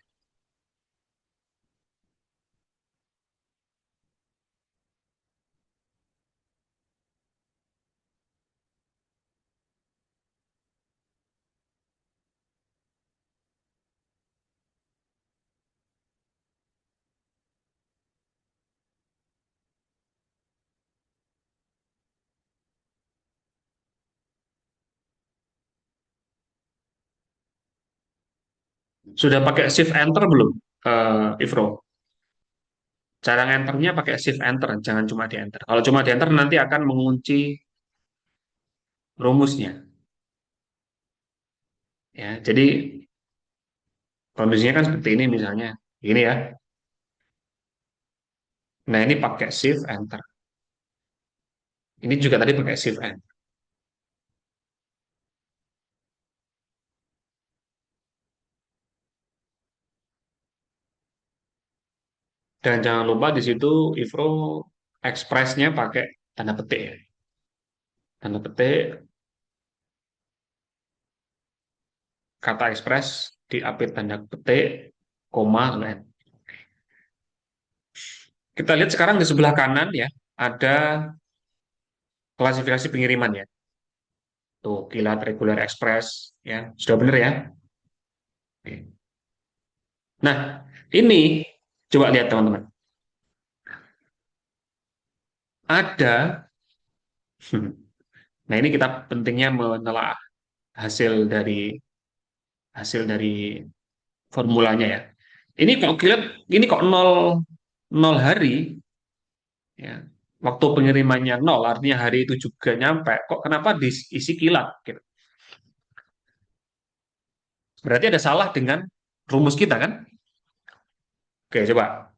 Sudah pakai shift enter belum, Ifro? Cara enternya pakai shift enter, jangan cuma di enter. Kalau cuma di enter nanti akan mengunci rumusnya. Ya, jadi kondisinya kan seperti ini misalnya. Ini ya. Nah, ini pakai shift enter. Ini juga tadi pakai shift enter. Dan jangan lupa di situ Ivro ekspresnya pakai tanda petik ya. Tanda petik, kata ekspres diapit tanda petik, koma, lain. Kita lihat sekarang di sebelah kanan ya, ada klasifikasi pengiriman ya. Tuh, kilat reguler ekspres ya. Sudah benar ya? Oke. Nah, ini coba lihat teman-teman. Ada Nah, ini kita pentingnya menelaah hasil dari formulanya ya. Ini kok kilat, ini kok nol hari ya. Waktu pengirimannya nol, artinya hari itu juga nyampe. Kok kenapa diisi kilat? Gitu. Berarti ada salah dengan rumus kita kan? Oke, coba.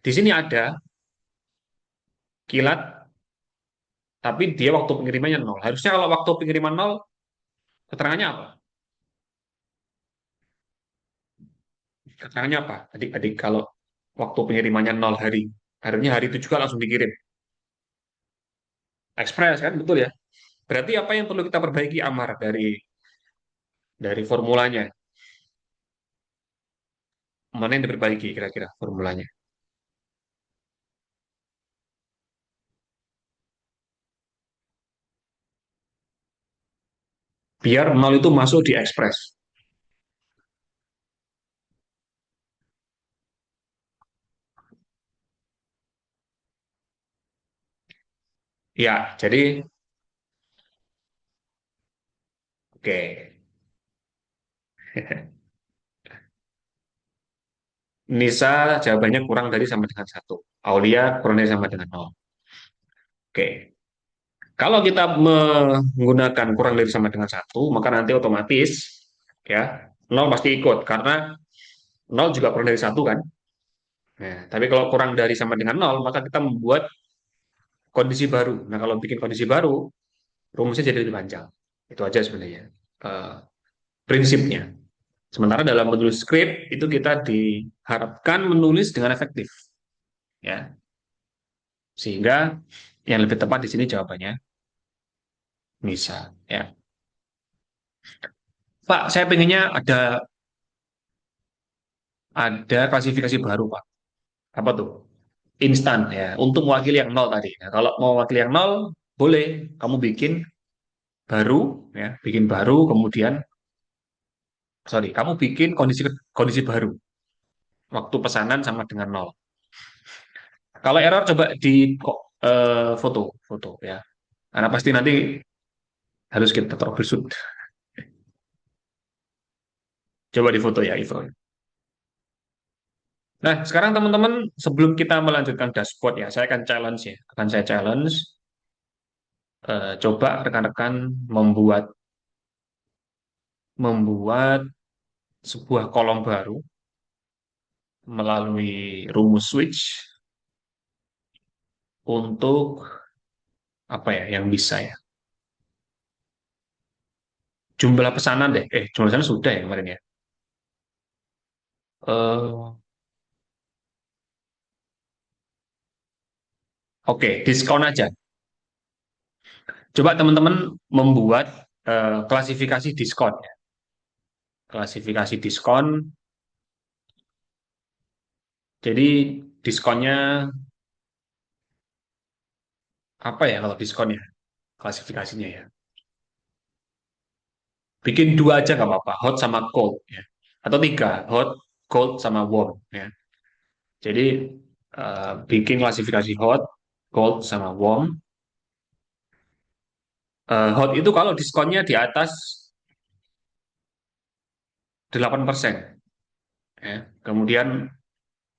Di sini ada kilat, tapi dia waktu pengirimannya nol. Harusnya kalau waktu pengiriman nol, keterangannya apa? Keterangannya apa? Adik-adik, kalau waktu pengirimannya nol hari, harusnya hari itu juga langsung dikirim. Ekspres kan, betul ya? Berarti apa yang perlu kita perbaiki Amar dari formulanya? Mana yang diperbaiki kira-kira formulanya? Biar nol itu masuk di ekspres. Ya, jadi oke. Nisa jawabannya kurang dari sama dengan satu. Aulia kurang dari sama dengan nol. Oke. Kalau kita menggunakan kurang dari sama dengan satu, maka nanti otomatis ya nol pasti ikut karena nol juga kurang dari satu kan. Nah, tapi kalau kurang dari sama dengan nol, maka kita membuat kondisi baru. Nah, kalau bikin kondisi baru, rumusnya jadi lebih panjang. Itu aja sebenarnya eh, prinsipnya. Sementara dalam menulis skrip itu kita diharapkan menulis dengan efektif, ya. Sehingga yang lebih tepat di sini jawabannya misal, ya. Pak, saya pengennya ada klasifikasi baru, Pak. Apa tuh? Instan ya, untuk mewakili yang nol tadi. Nah, kalau mau mewakili yang nol, boleh kamu bikin baru, ya, bikin baru, kemudian sorry, kamu bikin kondisi kondisi baru waktu pesanan sama dengan nol. Kalau error coba di kok foto, foto ya. Karena pasti nanti harus kita troubleshoot. Coba di foto ya, Ivo. Nah, sekarang teman-teman, sebelum kita melanjutkan dashboard ya, saya akan challenge ya. Akan saya challenge, coba rekan-rekan membuat membuat sebuah kolom baru melalui rumus switch untuk apa ya yang bisa ya. Jumlah pesanan deh. Jumlah pesanan sudah ya kemarin ya. Eh, oke, diskon aja. Coba teman-teman membuat klasifikasi diskon ya. Klasifikasi diskon. Jadi diskonnya apa ya kalau diskon ya? Klasifikasinya ya. Bikin dua aja nggak apa-apa, hot sama cold ya. Atau tiga, hot, cold sama warm ya. Jadi bikin klasifikasi hot, cold sama warm. Hot itu kalau diskonnya di atas 8% ya. Kemudian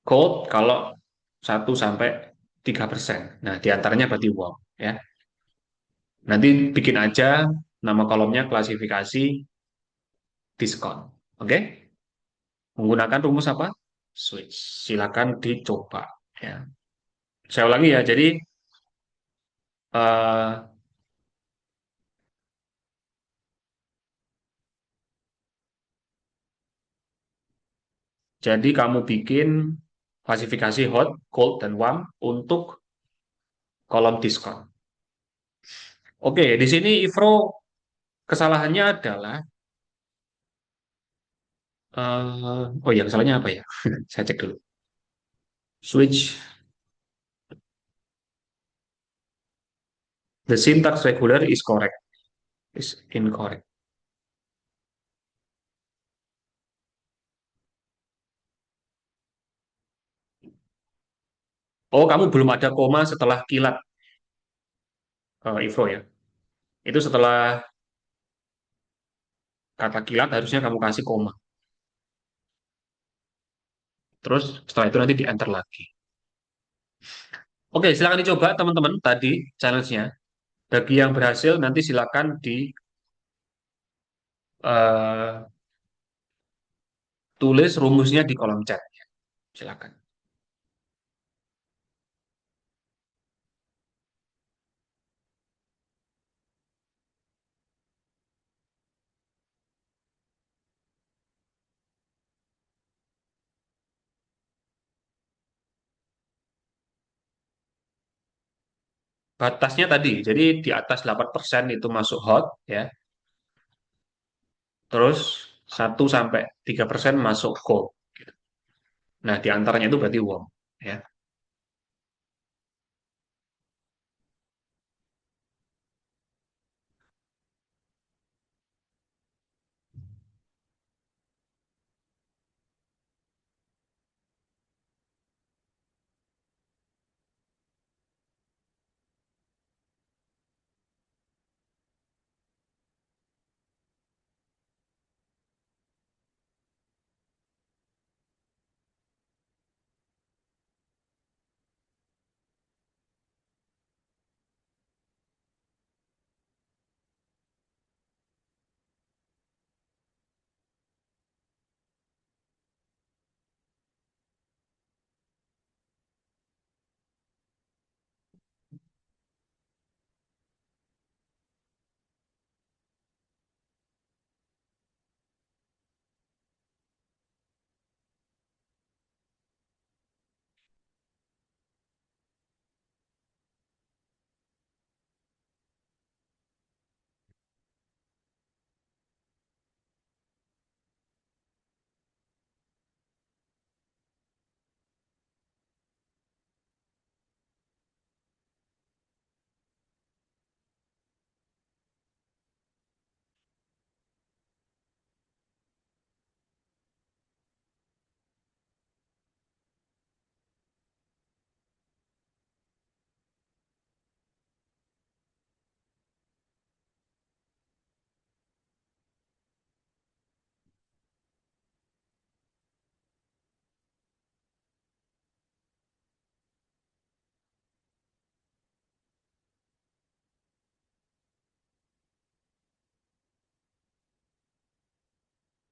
cold kalau 1 sampai 3%. Nah, di antaranya berarti warm ya. Nanti bikin aja nama kolomnya klasifikasi diskon. Oke? Menggunakan rumus apa? Switch. Silakan dicoba ya. Saya ulangi ya. Eh, jadi kamu bikin Klasifikasi hot, cold, dan warm untuk kolom diskon. Oke, di sini Ivro kesalahannya adalah, oh ya kesalahannya apa ya? Saya cek dulu. Switch the syntax regular is correct, is incorrect. Oh, kamu belum ada koma setelah kilat, Ivro ya. Itu setelah kata kilat harusnya kamu kasih koma. Terus setelah itu nanti di enter lagi. Oke, silakan dicoba teman-teman tadi challenge-nya. Bagi yang berhasil nanti silakan ditulis rumusnya di kolom chat. Silakan. Batasnya tadi, jadi di atas 8% itu masuk hot ya. Terus 1 sampai 3% masuk cold. Nah, di antaranya itu berarti warm ya.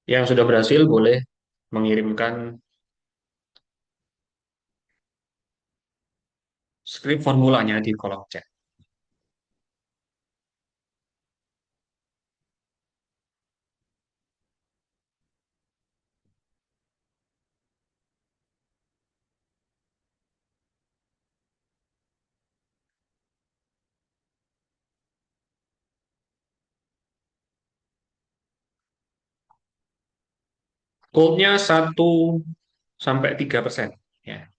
Yang sudah berhasil boleh mengirimkan skrip formulanya di kolom chat. Coldnya 1 sampai 3%. Ya.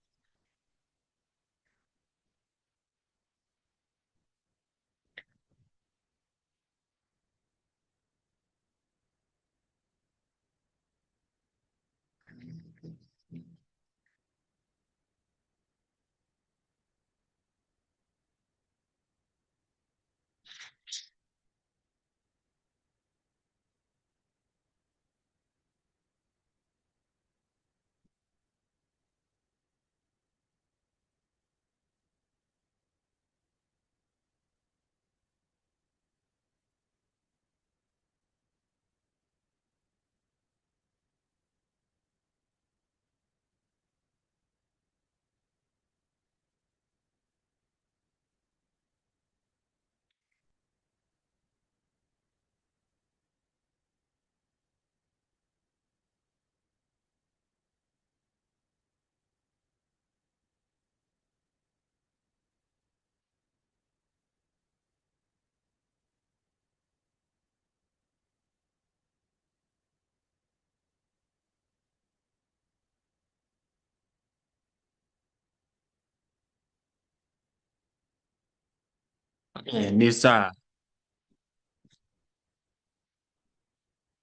Nisa.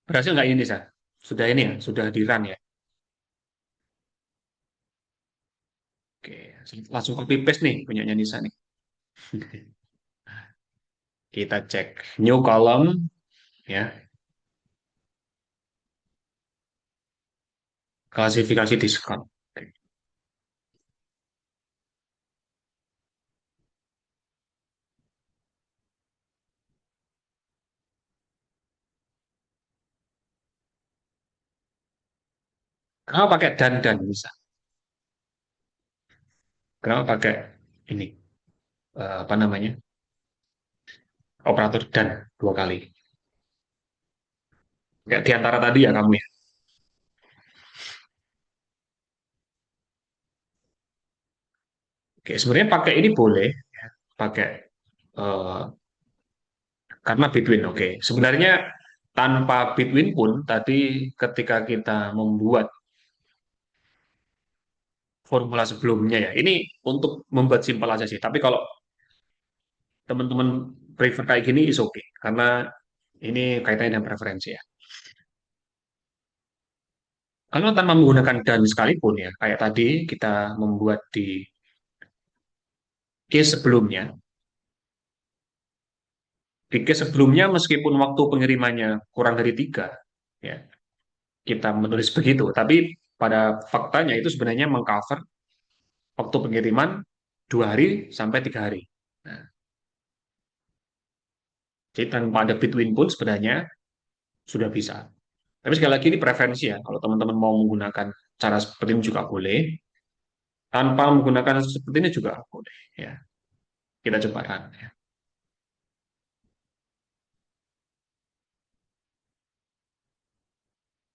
Berhasil nggak ini, Nisa? Sudah ini ya? Sudah di run ya? Oke, langsung copy paste nih punyanya Nisa nih. Kita cek new column ya, klasifikasi diskon. Oke. Kenapa pakai dan Nisa? Kenapa pakai ini? Apa namanya? Operator dan dua kali. Kayak di antara tadi ya kamu ya. Oke, sebenarnya pakai ini boleh, pakai eh, karena Bitwin. Oke, sebenarnya tanpa Bitwin pun tadi ketika kita membuat formula sebelumnya ya, ini untuk membuat simpel aja sih. Tapi kalau teman-teman prefer kayak gini is okay karena ini kaitannya dengan preferensi ya. Kalau tanpa menggunakan dan sekalipun ya, kayak tadi kita membuat di case sebelumnya, di case sebelumnya meskipun waktu pengirimannya kurang dari 3, ya, kita menulis begitu, tapi pada faktanya itu sebenarnya mengcover waktu pengiriman 2 hari sampai 3 hari. Nah, jadi tanpa ada between pun sebenarnya sudah bisa. Tapi sekali lagi ini preferensi ya. Kalau teman-teman mau menggunakan cara seperti ini juga boleh. Tanpa menggunakan seperti ini juga boleh. Ya, kita coba kan. Ya.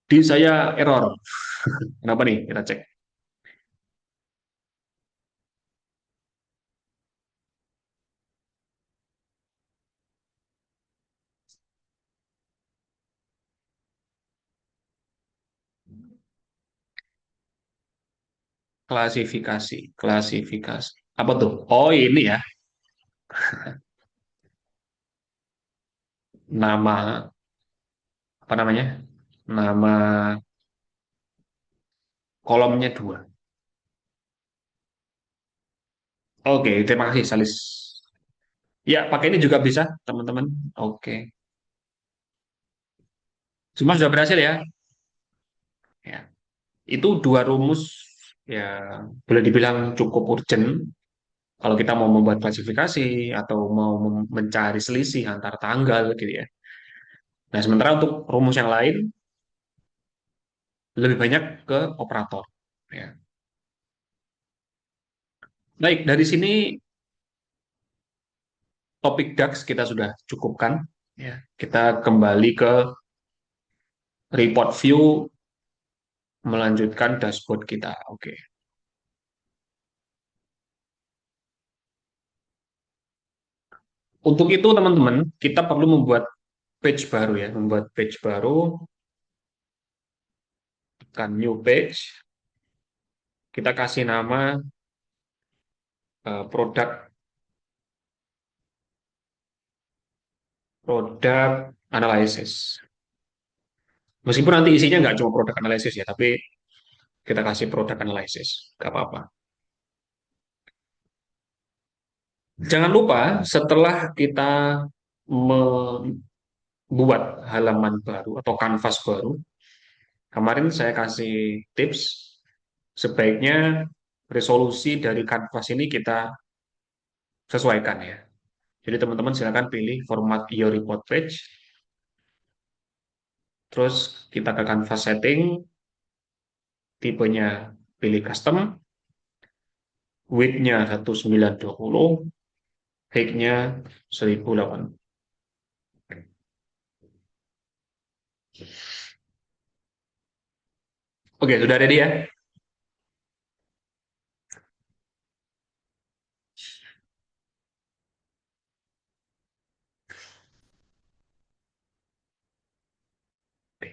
Di saya error. Kenapa nih? Kita cek. Klasifikasi. Klasifikasi. Apa tuh? Oh ini ya. Nama, apa namanya? Nama kolomnya 2. Oke, terima kasih Salis. Ya, pakai ini juga bisa, teman-teman. Oke. Semua sudah berhasil ya. Ya. Itu dua rumus yang boleh dibilang cukup urgent kalau kita mau membuat klasifikasi atau mau mencari selisih antar tanggal gitu ya. Nah, sementara untuk rumus yang lain lebih banyak ke operator. Ya. Baik, dari sini topik DAX kita sudah cukupkan. Ya. Kita kembali ke report view, melanjutkan dashboard kita. Oke. Untuk itu, teman-teman, kita perlu membuat page baru ya, membuat page baru, tekan new page, kita kasih nama produk produk analysis. Meskipun nanti isinya nggak cuma produk analysis ya, tapi kita kasih produk analysis, nggak apa-apa. Jangan lupa setelah kita membuat halaman baru atau kanvas baru, kemarin saya kasih tips sebaiknya resolusi dari kanvas ini kita sesuaikan ya. Jadi teman-teman silakan pilih format your report page, terus kita ke kanvas setting, tipenya pilih custom, width-nya 1920, height-nya 1080. Oke, sudah ready ya?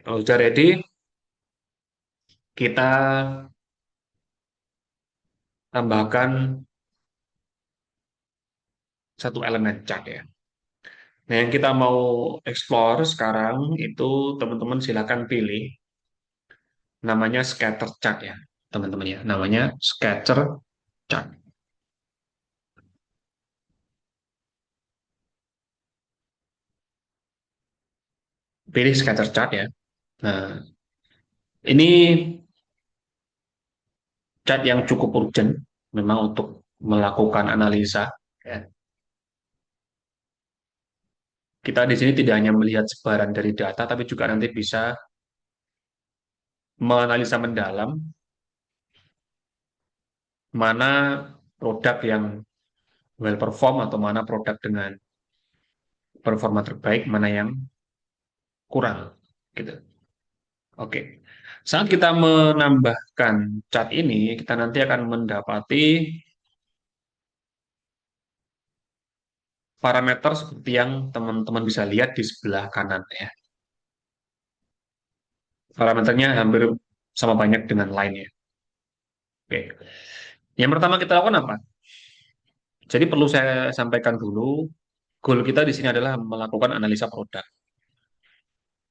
Kalau sudah ready, kita tambahkan satu elemen chart ya. Nah, yang kita mau explore sekarang itu teman-teman silakan pilih namanya scatter chart ya, teman-teman ya. Namanya scatter chart. Pilih scatter chart ya. Nah, ini chart yang cukup urgent memang untuk melakukan analisa ya. Kita di sini tidak hanya melihat sebaran dari data, tapi juga nanti bisa menganalisa mendalam mana produk yang well perform atau mana produk dengan performa terbaik, mana yang kurang gitu. Oke. Saat kita menambahkan cat ini, kita nanti akan mendapati parameter seperti yang teman-teman bisa lihat di sebelah kanan ya. Parameternya hampir sama banyak dengan lainnya. Oke. Yang pertama kita lakukan apa? Jadi perlu saya sampaikan dulu, goal kita di sini adalah melakukan analisa produk.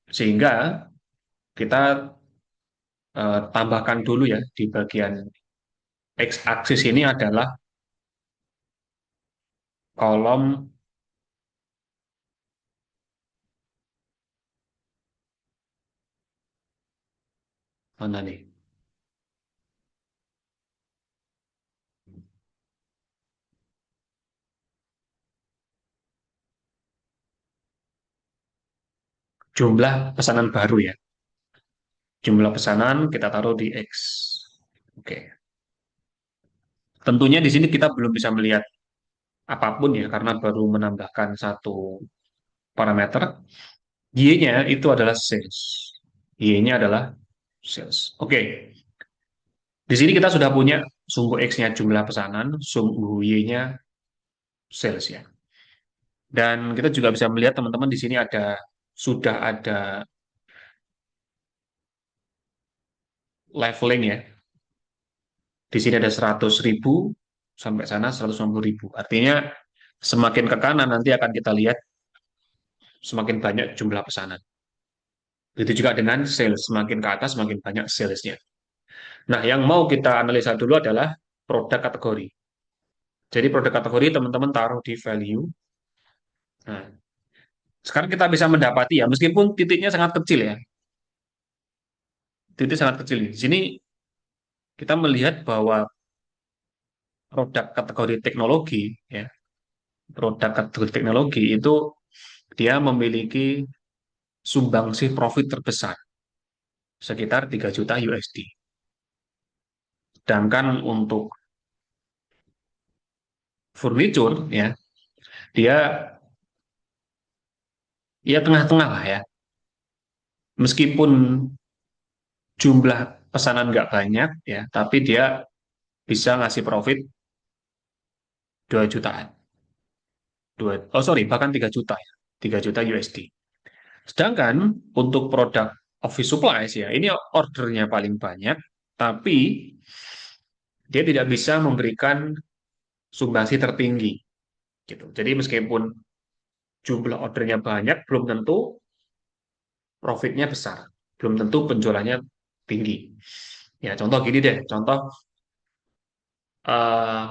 Sehingga kita tambahkan dulu ya di bagian x-aksis ini adalah kolom mana nih? Jumlah pesanan baru ya. Jumlah pesanan kita taruh di X. Oke. Tentunya di sini kita belum bisa melihat apapun ya karena baru menambahkan satu parameter. Y-nya itu adalah sales. Y-nya adalah sales. Oke. Di sini kita sudah punya sumbu X-nya jumlah pesanan, sumbu Y-nya sales ya. Dan kita juga bisa melihat teman-teman di sini sudah ada leveling ya. Di sini ada 100.000 sampai sana 150.000. Artinya semakin ke kanan nanti akan kita lihat semakin banyak jumlah pesanan. Begitu juga dengan sales, semakin ke atas semakin banyak salesnya. Nah, yang mau kita analisa dulu adalah produk kategori. Jadi produk kategori teman-teman taruh di value. Nah, sekarang kita bisa mendapati ya, meskipun titiknya sangat kecil ya, titik sangat kecil. Di sini kita melihat bahwa produk kategori teknologi, ya, produk kategori teknologi itu dia memiliki sumbangsih profit terbesar, sekitar 3 juta USD. Sedangkan untuk furniture, ya, dia ya tengah-tengah lah ya. Meskipun jumlah pesanan nggak banyak, ya, tapi dia bisa ngasih profit 2 jutaan. Oh sorry, bahkan 3 juta ya. 3 juta USD. Sedangkan untuk produk office supplies ya, ini ordernya paling banyak, tapi dia tidak bisa memberikan sumbangsi tertinggi gitu. Jadi meskipun jumlah ordernya banyak, belum tentu profitnya besar, belum tentu penjualannya tinggi. Ya contoh gini deh, contoh eh,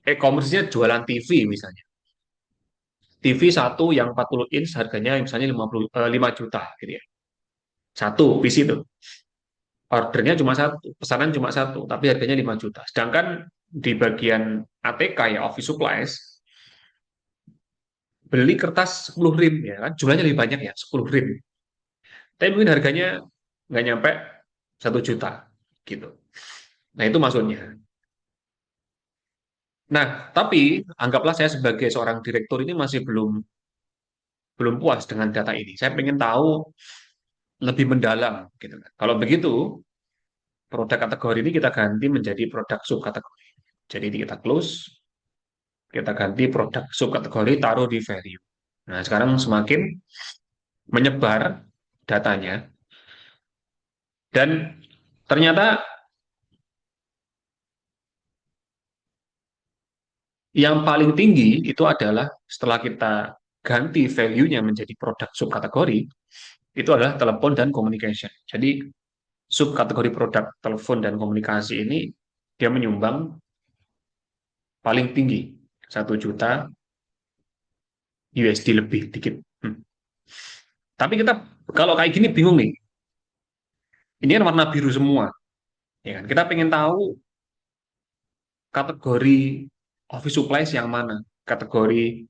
e-commerce-nya jualan TV misalnya. TV satu yang 40 inch harganya misalnya 5 juta gitu ya. Satu PC itu. Ordernya cuma satu, pesanan cuma satu, tapi harganya 5 juta. Sedangkan di bagian ATK ya, office supplies, beli kertas 10 rim ya kan, jumlahnya lebih banyak ya, 10 rim. Tapi mungkin harganya nggak nyampe 1 juta gitu. Nah itu maksudnya. Nah, tapi anggaplah saya sebagai seorang direktur ini masih belum belum puas dengan data ini. Saya ingin tahu lebih mendalam gitu kan. Kalau begitu, produk kategori ini kita ganti menjadi produk subkategori. Jadi kita close, kita ganti produk subkategori, taruh di value. Nah, sekarang semakin menyebar datanya dan ternyata Yang paling tinggi itu adalah setelah kita ganti value-nya menjadi produk subkategori, itu adalah telepon dan communication. Jadi subkategori produk telepon dan komunikasi ini dia menyumbang paling tinggi 1 juta USD lebih dikit. Hmm. Tapi kita kalau kayak gini bingung nih. Ini kan warna biru semua, ya kan? Kita pengen tahu kategori office supplies yang mana, kategori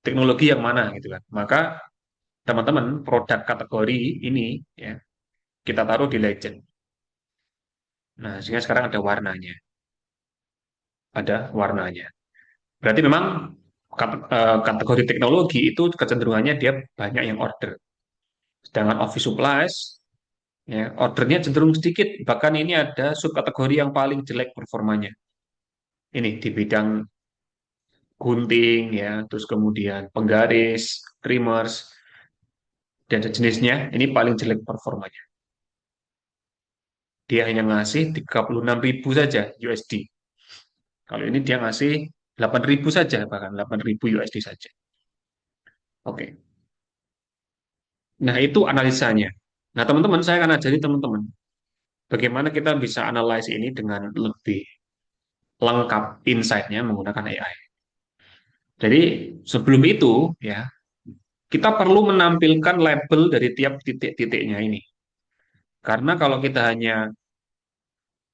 teknologi yang mana gitu kan. Maka teman-teman produk kategori ini ya kita taruh di legend. Nah, sehingga sekarang ada warnanya. Berarti memang kategori teknologi itu kecenderungannya dia banyak yang order. Sedangkan office supplies ya ordernya cenderung sedikit. Bahkan ini ada subkategori yang paling jelek performanya. Ini di bidang gunting ya, terus kemudian penggaris, trimmers dan sejenisnya ini paling jelek performanya. Dia hanya ngasih 36.000 saja USD. Kalau ini dia ngasih 8.000 saja, bahkan 8.000 USD saja. Oke. Nah, itu analisanya. Nah, teman-teman, saya akan ajari teman-teman bagaimana kita bisa analyze ini dengan lebih lengkap insight-nya menggunakan AI. Jadi, sebelum itu, ya, kita perlu menampilkan label dari tiap titik-titiknya ini. Karena kalau kita hanya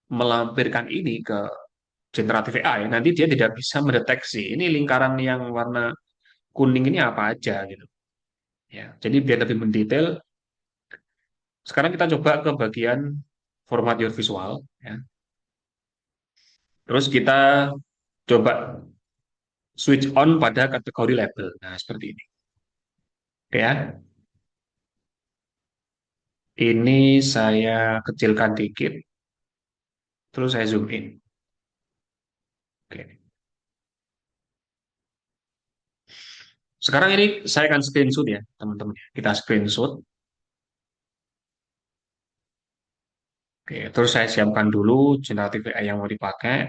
melampirkan ini ke generatif AI, nanti dia tidak bisa mendeteksi ini lingkaran yang warna kuning ini apa aja gitu. Ya, jadi biar lebih mendetail, sekarang kita coba ke bagian format your visual. Ya. Terus kita coba switch on pada kategori label. Nah, seperti ini. Oke ya. Ini saya kecilkan dikit, terus saya zoom in. Oke. Sekarang ini saya akan screenshot ya, teman-teman. Kita screenshot. Oke, terus saya siapkan dulu generatif AI yang mau dipakai.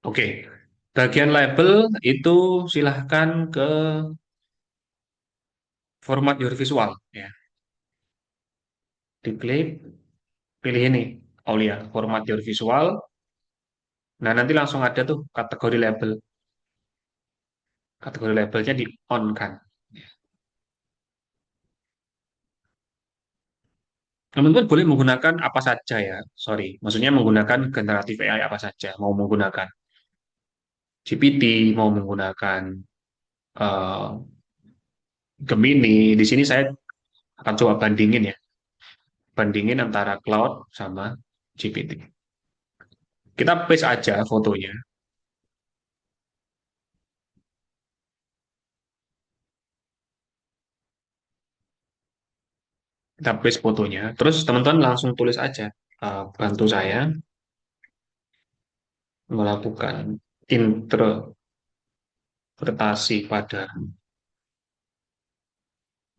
Oke, bagian label itu silahkan ke format your visual ya. Diklik, pilih ini, Aulia, format your visual. Nah, nanti langsung ada tuh kategori label. Kategori labelnya di on kan. Teman-teman boleh menggunakan apa saja ya. Sorry, maksudnya menggunakan generatif AI apa saja. Mau menggunakan GPT, mau menggunakan eh, Gemini. Di sini saya akan coba bandingin ya. Bandingin antara Cloud sama GPT. Kita paste aja fotonya. Kita paste fotonya. Terus teman-teman langsung tulis aja. Bantu saya melakukan interpretasi pada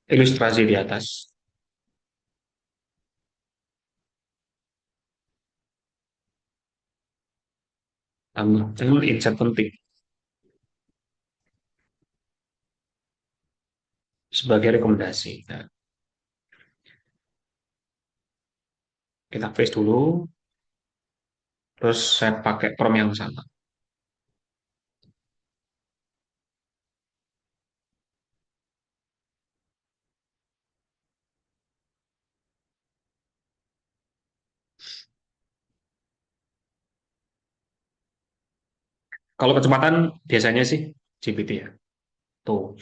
ilustrasi di atas. Tambahkan insert penting sebagai rekomendasi. Nah, kita paste dulu. Terus saya pakai prompt yang sama. Kalau kecepatan biasanya sih GPT ya. Tuh,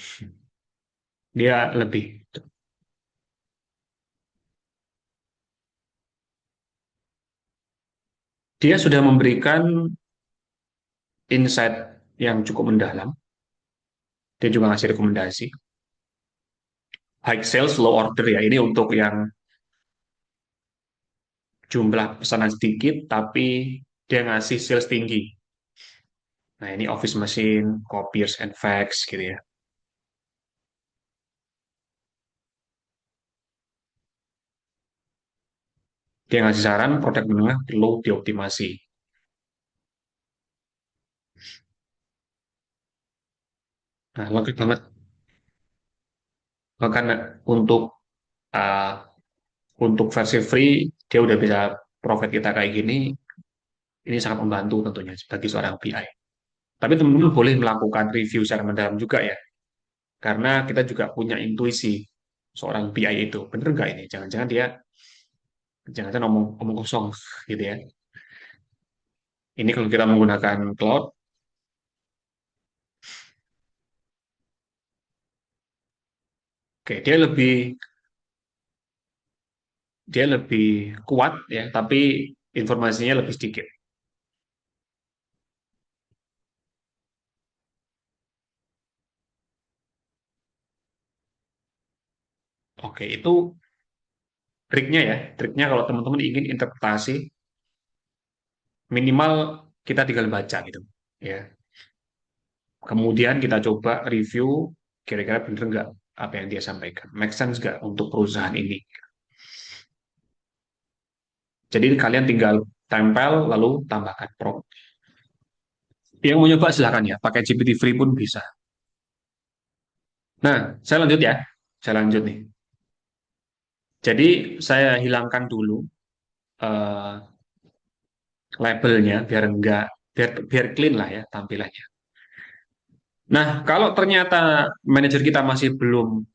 dia lebih. Dia sudah memberikan insight yang cukup mendalam. Dia juga ngasih rekomendasi. High sales, low order ya. Ini untuk yang jumlah pesanan sedikit, tapi dia ngasih sales tinggi. Nah, ini office machine, copiers and fax gitu ya. Dia ngasih saran produk menengah perlu dioptimasi. Nah, lengkap banget. Bahkan untuk uh, untuk versi free dia udah bisa profit kita kayak gini, ini sangat membantu tentunya bagi seorang BI. Tapi teman-teman boleh melakukan review secara mendalam juga ya, karena kita juga punya intuisi seorang BI itu bener nggak ini? Jangan-jangan dia jangan-jangan ngomong ngomong kosong gitu ya. Ini kalau kita menggunakan cloud, oke dia lebih kuat ya, tapi informasinya lebih sedikit. Oke, itu triknya ya. Triknya kalau teman-teman ingin interpretasi, minimal kita tinggal baca gitu. Ya. Kemudian kita coba review kira-kira bener nggak apa yang dia sampaikan. Make sense nggak untuk perusahaan ini. Jadi kalian tinggal tempel lalu tambahkan prompt. Yang mau nyoba silahkan ya, pakai GPT free pun bisa. Nah, saya lanjut ya. Saya lanjut nih. Jadi saya hilangkan dulu eh, labelnya biar enggak biar biar clean lah ya tampilannya. Nah, kalau ternyata manajer kita masih belum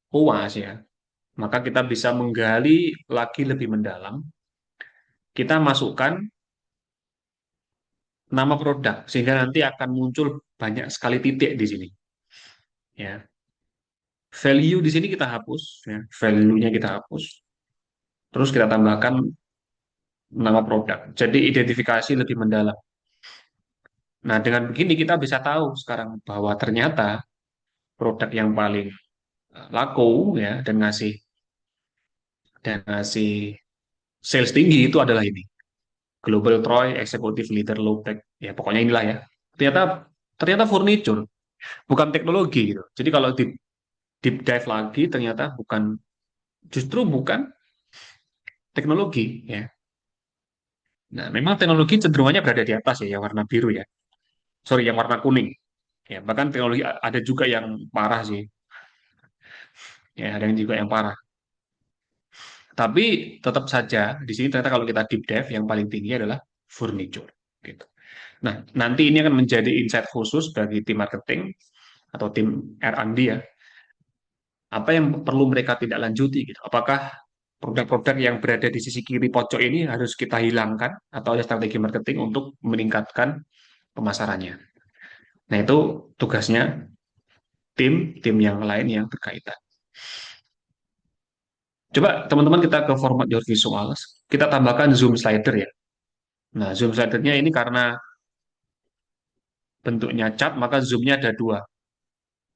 puas ya, maka kita bisa menggali lagi lebih mendalam. Kita masukkan nama produk sehingga nanti akan muncul banyak sekali titik di sini. Ya, value di sini kita hapus, ya, value-nya kita hapus. Terus kita tambahkan nama produk. Jadi identifikasi lebih mendalam. Nah, dengan begini kita bisa tahu sekarang bahwa ternyata produk yang paling laku ya dan ngasih sales tinggi itu adalah ini. Global Troy Executive Leader Low Tech. Ya, pokoknya inilah ya. Ternyata ternyata furniture, bukan teknologi gitu. Jadi kalau deep dive lagi ternyata bukan teknologi ya. Nah, memang teknologi cenderungannya berada di atas ya, yang warna biru ya. Sorry, yang warna kuning. Ya, bahkan teknologi ada juga yang parah sih. Ya, ada yang juga yang parah. Tapi tetap saja di sini ternyata kalau kita deep dive yang paling tinggi adalah furniture gitu. Nah, nanti ini akan menjadi insight khusus bagi tim marketing atau tim R&D ya. Apa yang perlu mereka tidak lanjuti gitu. Apakah produk-produk yang berada di sisi kiri pojok ini harus kita hilangkan atau ada strategi marketing untuk meningkatkan pemasarannya. Nah, itu tugasnya tim yang lain yang berkaitan. Coba teman-teman kita ke format your visuals, kita tambahkan zoom slider ya. Nah, zoom slidernya ini karena bentuknya cat, maka zoomnya ada dua.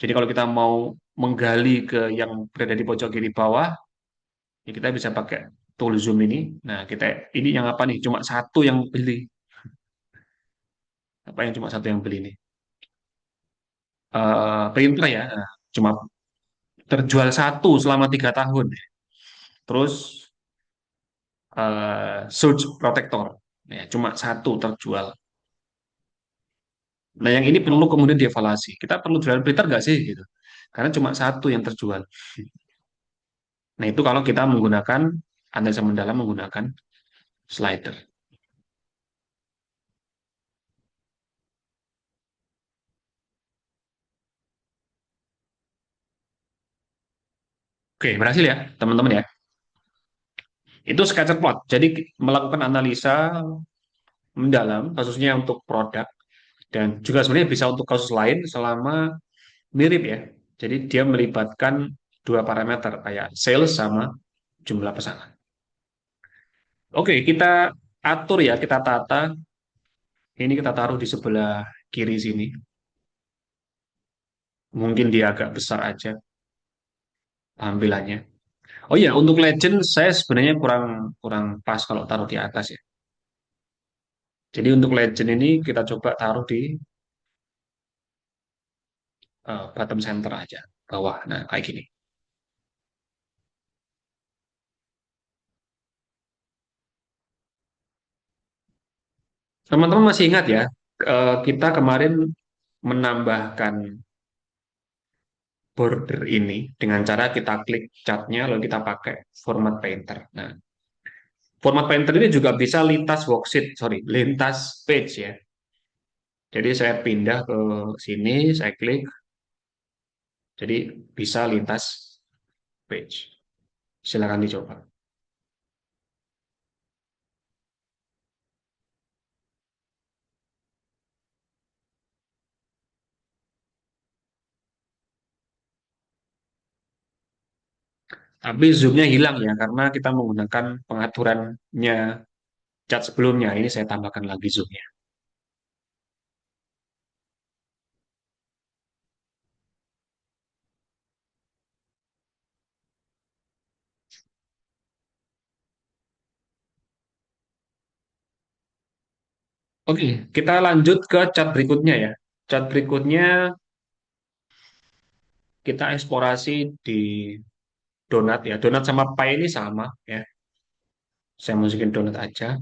Jadi kalau kita mau menggali ke yang berada di pojok kiri bawah, ya kita bisa pakai tool zoom ini. Nah, ini yang apa nih? Cuma satu yang beli. Apa yang cuma satu yang beli nih? Printer ya. Nah, cuma terjual satu selama 3 tahun. Terus surge protector. Ya, cuma satu terjual. Nah, yang ini perlu kemudian dievaluasi. Kita perlu jualan printer nggak sih? Gitu. Karena cuma satu yang terjual. Nah, itu kalau kita menggunakan analisa mendalam menggunakan slider. Oke, berhasil ya, teman-teman ya. Itu scatter plot. Jadi melakukan analisa mendalam, khususnya untuk produk, dan juga sebenarnya bisa untuk kasus lain selama mirip ya. Jadi dia melibatkan dua parameter, kayak sales sama jumlah pesanan. Oke, kita atur ya, kita tata. Ini kita taruh di sebelah kiri sini. Mungkin dia agak besar aja tampilannya. Oh iya, untuk legend saya sebenarnya kurang kurang pas kalau taruh di atas ya. Jadi untuk legend ini kita coba taruh di bottom center aja, bawah. Nah, kayak gini. Teman-teman masih ingat ya, kita kemarin menambahkan border ini dengan cara kita klik catnya lalu kita pakai format painter. Nah, format painter ini juga bisa lintas worksheet, sorry, lintas page ya. Jadi saya pindah ke sini, saya klik, jadi bisa lintas page. Silakan dicoba. Tapi zoomnya hilang ya, karena kita menggunakan pengaturannya cat sebelumnya. Ini saya tambahkan lagi zoomnya. Oke, kita lanjut ke cat berikutnya ya. Cat berikutnya kita eksplorasi di donat ya. Donat sama pie ini sama ya. Saya masukin donat aja.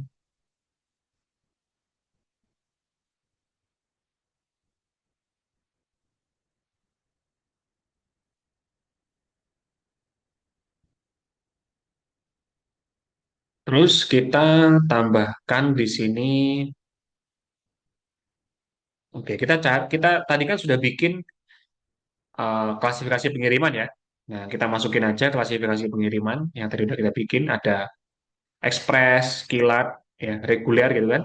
Terus kita tambahkan di sini. Oke, kita tadi kan sudah bikin klasifikasi pengiriman ya. Nah, kita masukin aja klasifikasi pengiriman yang tadi udah kita bikin. Ada ekspres, kilat, ya, reguler gitu kan.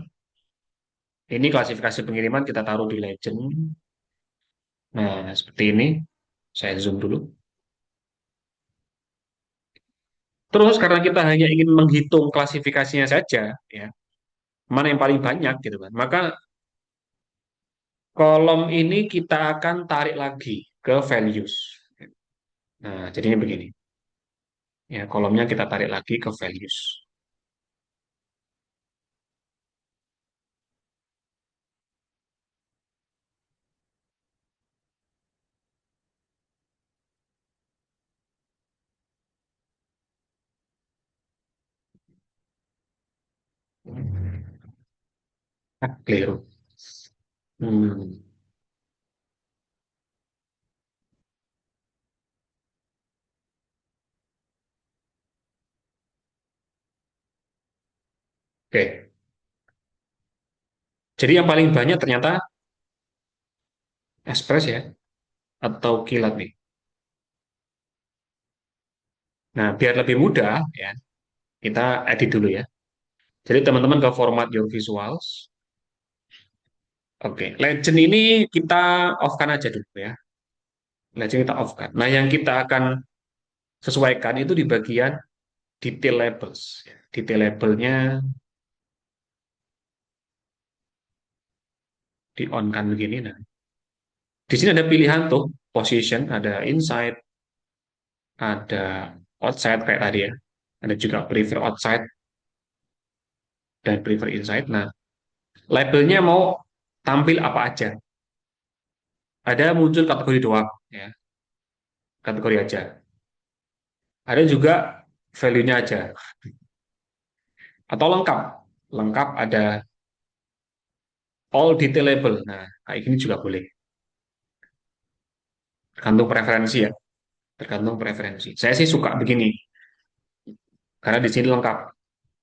Ini klasifikasi pengiriman kita taruh di legend. Nah, seperti ini. Saya zoom dulu. Terus karena kita hanya ingin menghitung klasifikasinya saja, ya, mana yang paling banyak gitu kan. Maka kolom ini kita akan tarik lagi ke values. Nah, jadinya begini. Ya, kolomnya kita tarik lagi ke values. Ah, keliru. Hmm, oke. Jadi yang paling banyak ternyata ekspres ya, atau kilat nih. Nah, biar lebih mudah ya, kita edit dulu ya. Jadi teman-teman ke format your visuals. Oke, legend ini kita off-kan aja dulu ya. Legend kita off-kan. Nah, yang kita akan sesuaikan itu di bagian detail labels. Ya. Detail labelnya di on-kan begini. Nah, di sini ada pilihan tuh, position, ada inside, ada outside kayak tadi ya. Ada juga prefer outside dan prefer inside. Nah, labelnya mau tampil apa aja. Ada muncul kategori doang, ya, kategori aja. Ada juga value-nya aja. Atau lengkap. Lengkap ada all detailable. Nah, kayak gini juga boleh. Tergantung preferensi ya. Tergantung preferensi. Saya sih suka begini. Karena di sini lengkap.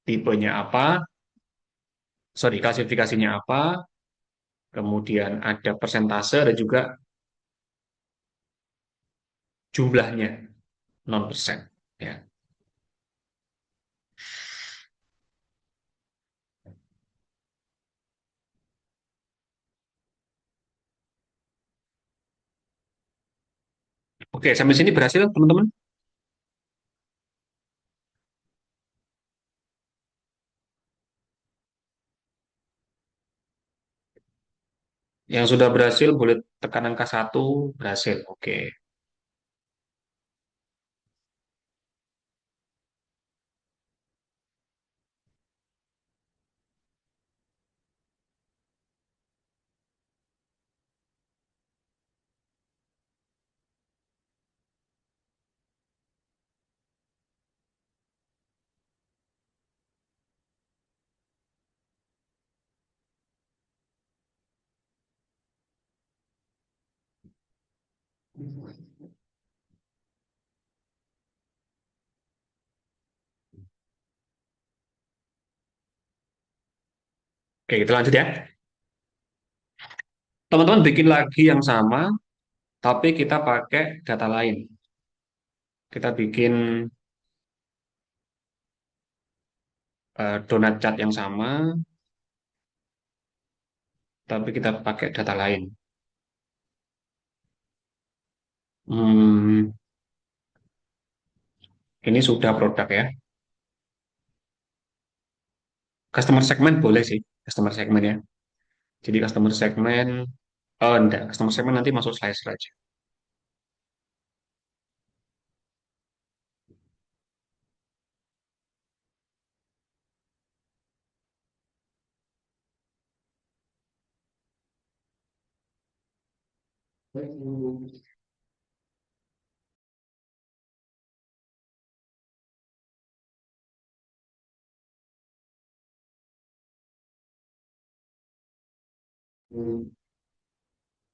Tipenya apa, sorry, klasifikasinya apa, kemudian ada persentase, ada juga jumlahnya, 0%. Ya. Oke, sampai sini berhasil, teman-teman? Yang sudah berhasil boleh tekan angka 1, berhasil. Oke. Oke, kita lanjut ya. Teman-teman bikin lagi yang sama, tapi kita pakai data lain. Kita bikin donat chart yang sama, tapi kita pakai data lain. Hmm, ini sudah produk ya. Customer segment boleh sih, customer segment ya. Jadi customer segment, oh enggak, customer segment nanti masuk slicer aja.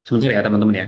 Sebentar ya teman-teman ya.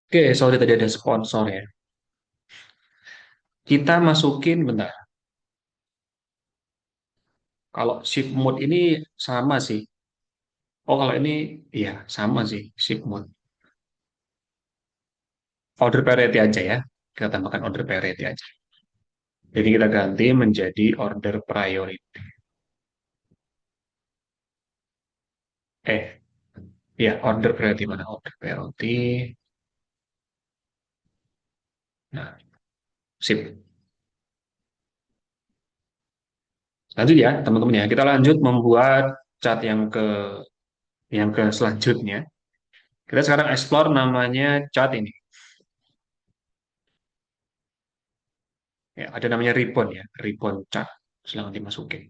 Oke, sorry tadi ada sponsor ya. Kita masukin, bentar. Kalau shift mode ini sama sih. Oh, kalau ini, iya sama sih, shift mode. Order priority aja ya. Kita tambahkan order priority aja. Jadi kita ganti menjadi order priority. Ya, order priority mana? Order priority. Nah, sip. Lanjut ya, teman-teman ya. Kita lanjut membuat chat yang ke selanjutnya. Kita sekarang explore namanya chat ini. Ya, ada namanya ribbon ya, ribbon chat. Silahkan dimasukin.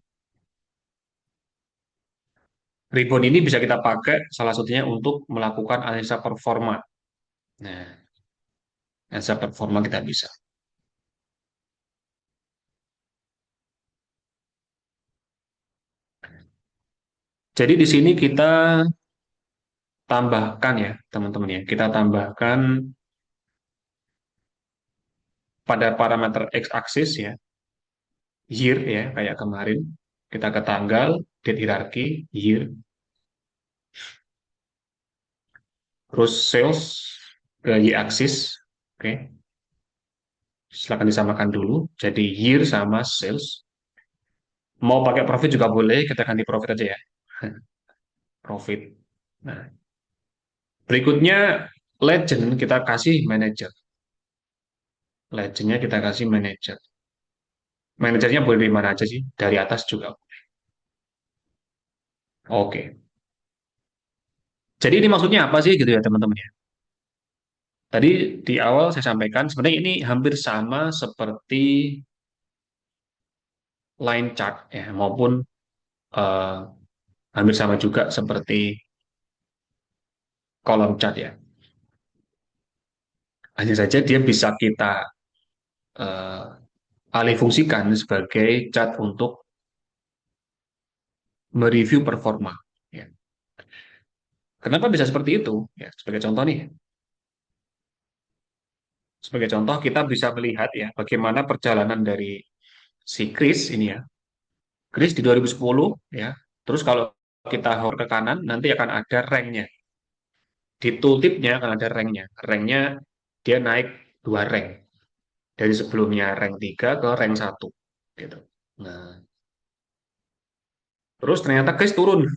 Ribbon ini bisa kita pakai salah satunya untuk melakukan analisa performa. Nah, analisa performa kita bisa. Jadi di sini kita tambahkan ya, teman-teman ya. Kita tambahkan pada parameter x-axis ya, year ya, kayak kemarin. Kita ke tanggal, date hierarchy, year. Terus sales ke y-axis. Oke, silakan disamakan dulu. Jadi year sama sales. Mau pakai profit juga boleh, kita ganti profit aja ya. Profit. Nah, berikutnya legend kita kasih manager. Legendnya kita kasih manager. Manajernya boleh dari mana aja sih? Dari atas juga. Oke. Jadi ini maksudnya apa sih gitu ya teman-teman ya? Tadi di awal saya sampaikan sebenarnya ini hampir sama seperti line chart ya maupun eh, hampir sama juga seperti kolom chart ya. Hanya saja dia bisa kita eh, alih fungsikan sebagai chart untuk mereview performa. Ya. Kenapa bisa seperti itu? Ya, sebagai contoh nih, sebagai contoh kita bisa melihat ya bagaimana perjalanan dari si Chris ini ya. Chris di 2010 ya. Terus kalau kita hover ke kanan nanti akan ada ranknya. Di tooltipnya akan ada ranknya. Ranknya dia naik dua rank. dari sebelumnya rank 3 ke rank 1 gitu. Nah, terus ternyata guys turun,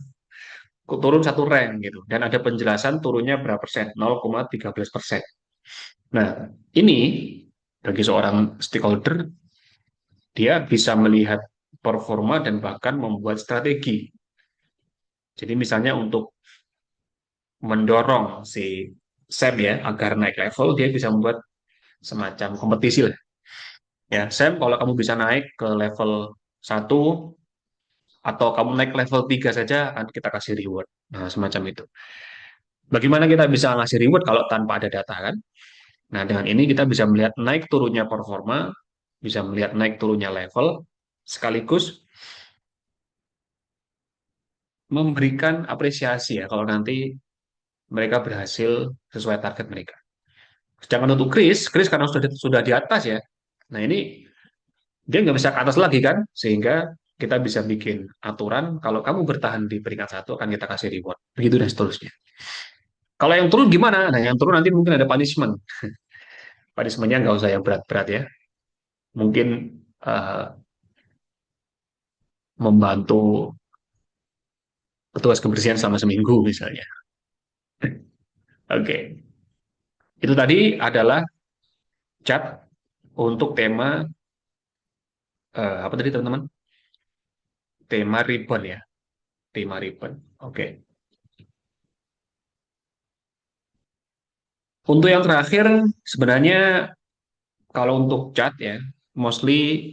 kok turun satu rank gitu. Dan ada penjelasan turunnya berapa persen, 0,13%. Nah, ini bagi seorang stakeholder, dia bisa melihat performa dan bahkan membuat strategi. Jadi misalnya untuk mendorong si Sam ya agar naik level, dia bisa membuat semacam kompetisi lah. Ya, Sam, kalau kamu bisa naik ke level 1 atau kamu naik level 3 saja, kita kasih reward. Nah, semacam itu. Bagaimana kita bisa ngasih reward kalau tanpa ada data kan? Nah, dengan ini kita bisa melihat naik turunnya performa, bisa melihat naik turunnya level, sekaligus memberikan apresiasi ya kalau nanti mereka berhasil sesuai target mereka. Sedangkan untuk Chris karena sudah di atas ya. Nah, ini dia nggak bisa ke atas lagi kan, sehingga kita bisa bikin aturan kalau kamu bertahan di peringkat 1 akan kita kasih reward. Begitu dan seterusnya. Kalau yang turun gimana? Nah, yang turun nanti mungkin ada punishment. Punishmentnya nggak usah yang berat-berat ya. Mungkin uh, membantu petugas kebersihan selama seminggu misalnya. Oke, okay. Itu tadi adalah chat untuk tema apa tadi teman-teman? Tema ribbon ya, tema ribbon. Oke. Okay. Untuk yang terakhir, sebenarnya kalau untuk chat ya, mostly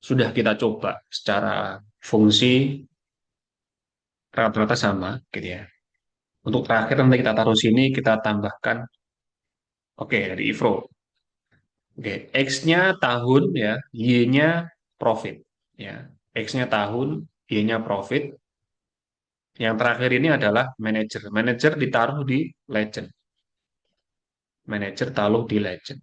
sudah kita coba secara fungsi rata-rata sama gitu ya. Untuk terakhir nanti kita taruh sini, kita tambahkan, oke, dari Ivro. Oke, X-nya tahun ya, Y-nya profit ya. X-nya tahun, Y-nya profit. Yang terakhir ini adalah manager. Manager ditaruh di legend. Manager taruh di legend.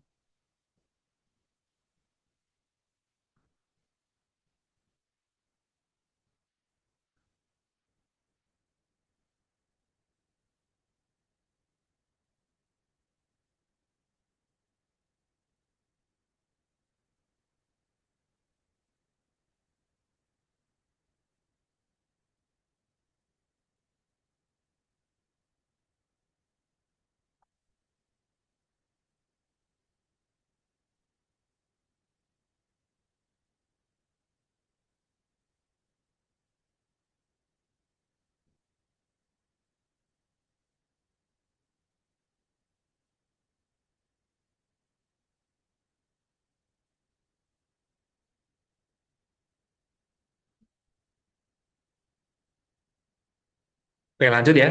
Oke, lanjut ya.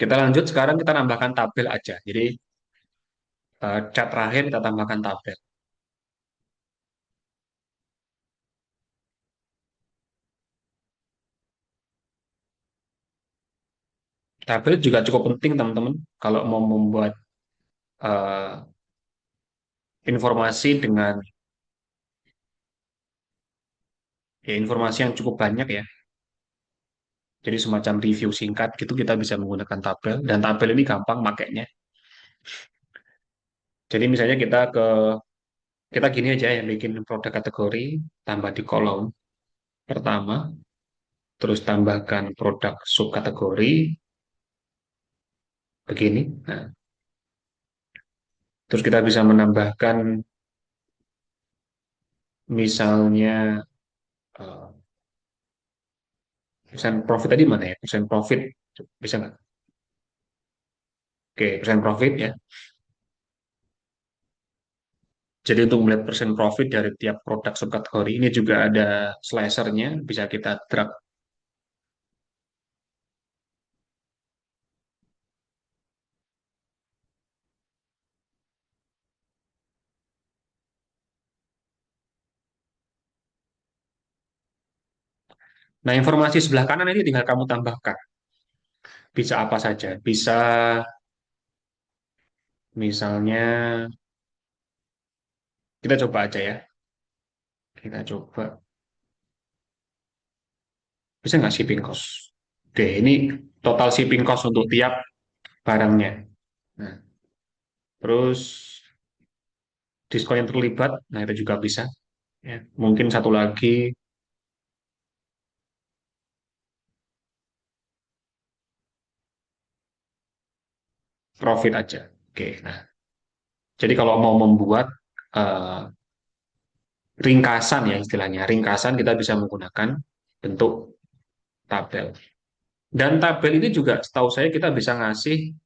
Kita lanjut sekarang kita nambahkan tabel aja. Jadi cat terakhir kita tambahkan tabel. Tabel juga cukup penting teman-teman kalau mau membuat eh, informasi dengan ya, informasi yang cukup banyak ya. Jadi semacam review singkat gitu kita bisa menggunakan tabel dan tabel ini gampang makainya. Jadi misalnya kita gini aja ya bikin produk kategori tambah di kolom pertama, terus tambahkan produk subkategori begini. Nah, terus kita bisa menambahkan misalnya eh, persen profit tadi mana ya? Persen profit bisa nggak? Oke, persen profit ya. Jadi untuk melihat persen profit dari tiap produk subkategori ini juga ada slicernya, bisa kita drag. Nah, informasi sebelah kanan ini tinggal kamu tambahkan. Bisa apa saja. Bisa misalnya, kita coba aja ya. Kita coba. Bisa nggak shipping cost? Oke, ini total shipping cost untuk tiap barangnya. Nah, terus diskon yang terlibat, nah itu juga bisa. Ya. Mungkin satu lagi profit aja. Oke, nah jadi kalau mau membuat eh, ringkasan ya istilahnya, ringkasan kita bisa menggunakan bentuk tabel. Dan tabel ini juga setahu saya kita bisa ngasih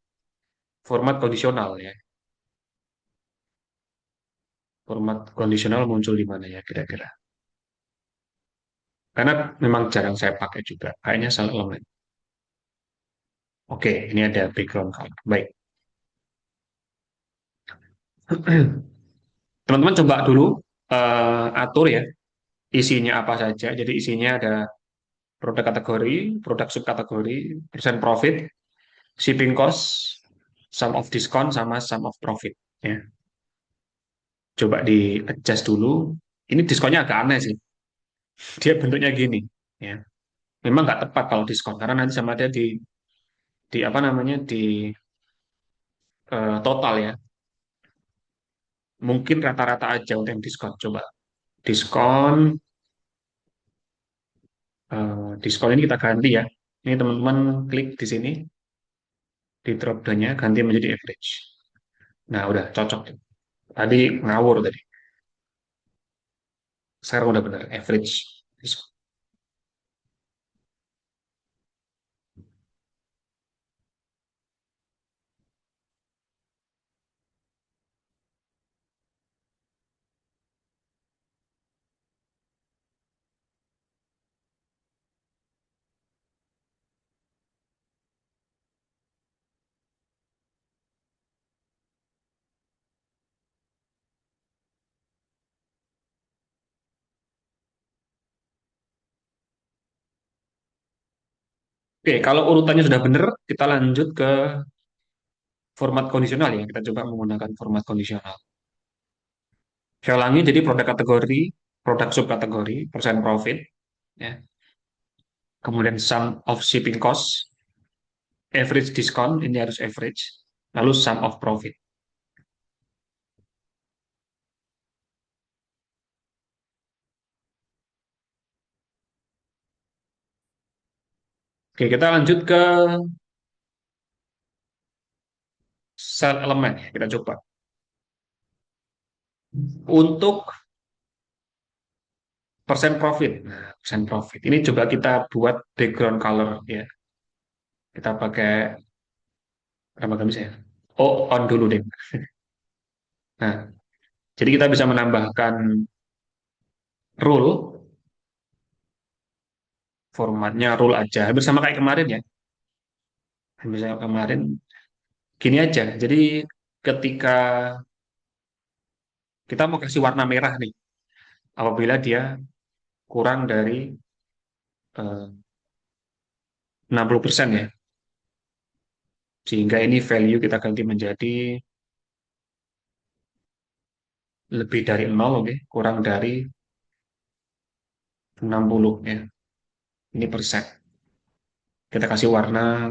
format kondisional ya. Format kondisional muncul di mana ya kira-kira? Karena memang jarang saya pakai juga. Kayaknya salah elemen. Oke, ini ada background color. Baik. Teman-teman coba dulu atur ya isinya apa saja. Jadi isinya ada produk kategori, produk subkategori, persen profit, shipping cost, sum of discount, sama sum of profit. Ya, coba di adjust dulu. Ini diskonnya agak aneh sih. Dia bentuknya gini. Ya, memang nggak tepat kalau diskon karena nanti sama ada di apa namanya di total ya. Mungkin rata-rata aja untuk yang diskon. Coba diskon, diskon ini kita ganti ya. Ini teman-teman klik di sini di drop down-nya ganti menjadi average. Nah, udah cocok. Tadi ngawur tadi. Sekarang udah benar average. Oke, kalau urutannya sudah benar, kita lanjut ke format kondisional ya. Kita coba menggunakan format kondisional. Saya ulangi, jadi produk kategori, produk subkategori, persen profit, ya. Kemudian sum of shipping cost, average discount, ini harus average, lalu sum of profit. Oke, kita lanjut ke sel elemen ya. Kita coba. Untuk persen profit. Nah, persen profit. Ini coba kita buat background color ya. Kita pakai berapa gamis ya? Oh, on dulu deh. Nah, jadi kita bisa menambahkan rule, formatnya rule aja. Hampir sama kayak kemarin ya. Hampir sama kemarin. Gini aja. Jadi ketika kita mau kasih warna merah nih, apabila dia kurang dari 60% ya. Sehingga ini value kita ganti menjadi lebih dari 0, oke. Kurang dari 60 ya. Ini persen. Kita kasih warna,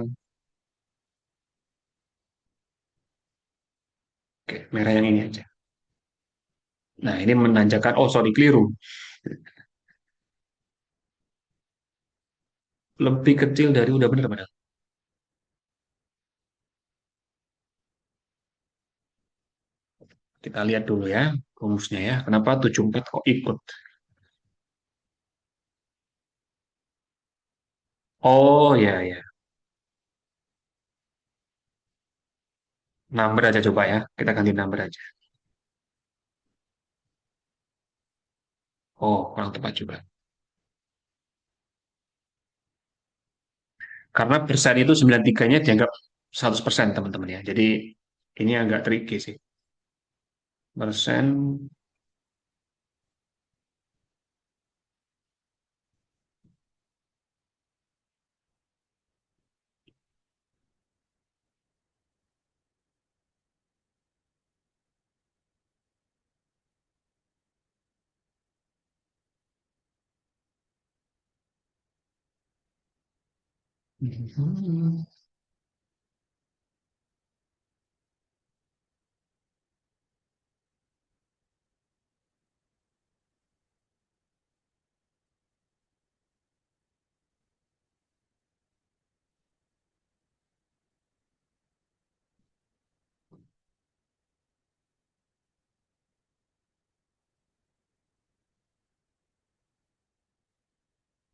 oke, merah yang ini aja. Nah, ini menandakan, oh sorry, keliru. Lebih kecil dari, udah bener benar. Kita lihat dulu ya, rumusnya ya. Kenapa 74 kok ikut? Oh ya ya, number aja coba ya. Kita ganti number aja. Oh, kurang tepat juga. Karena persen itu 93-nya dianggap 100% teman-teman ya. Jadi ini agak tricky sih. Persen.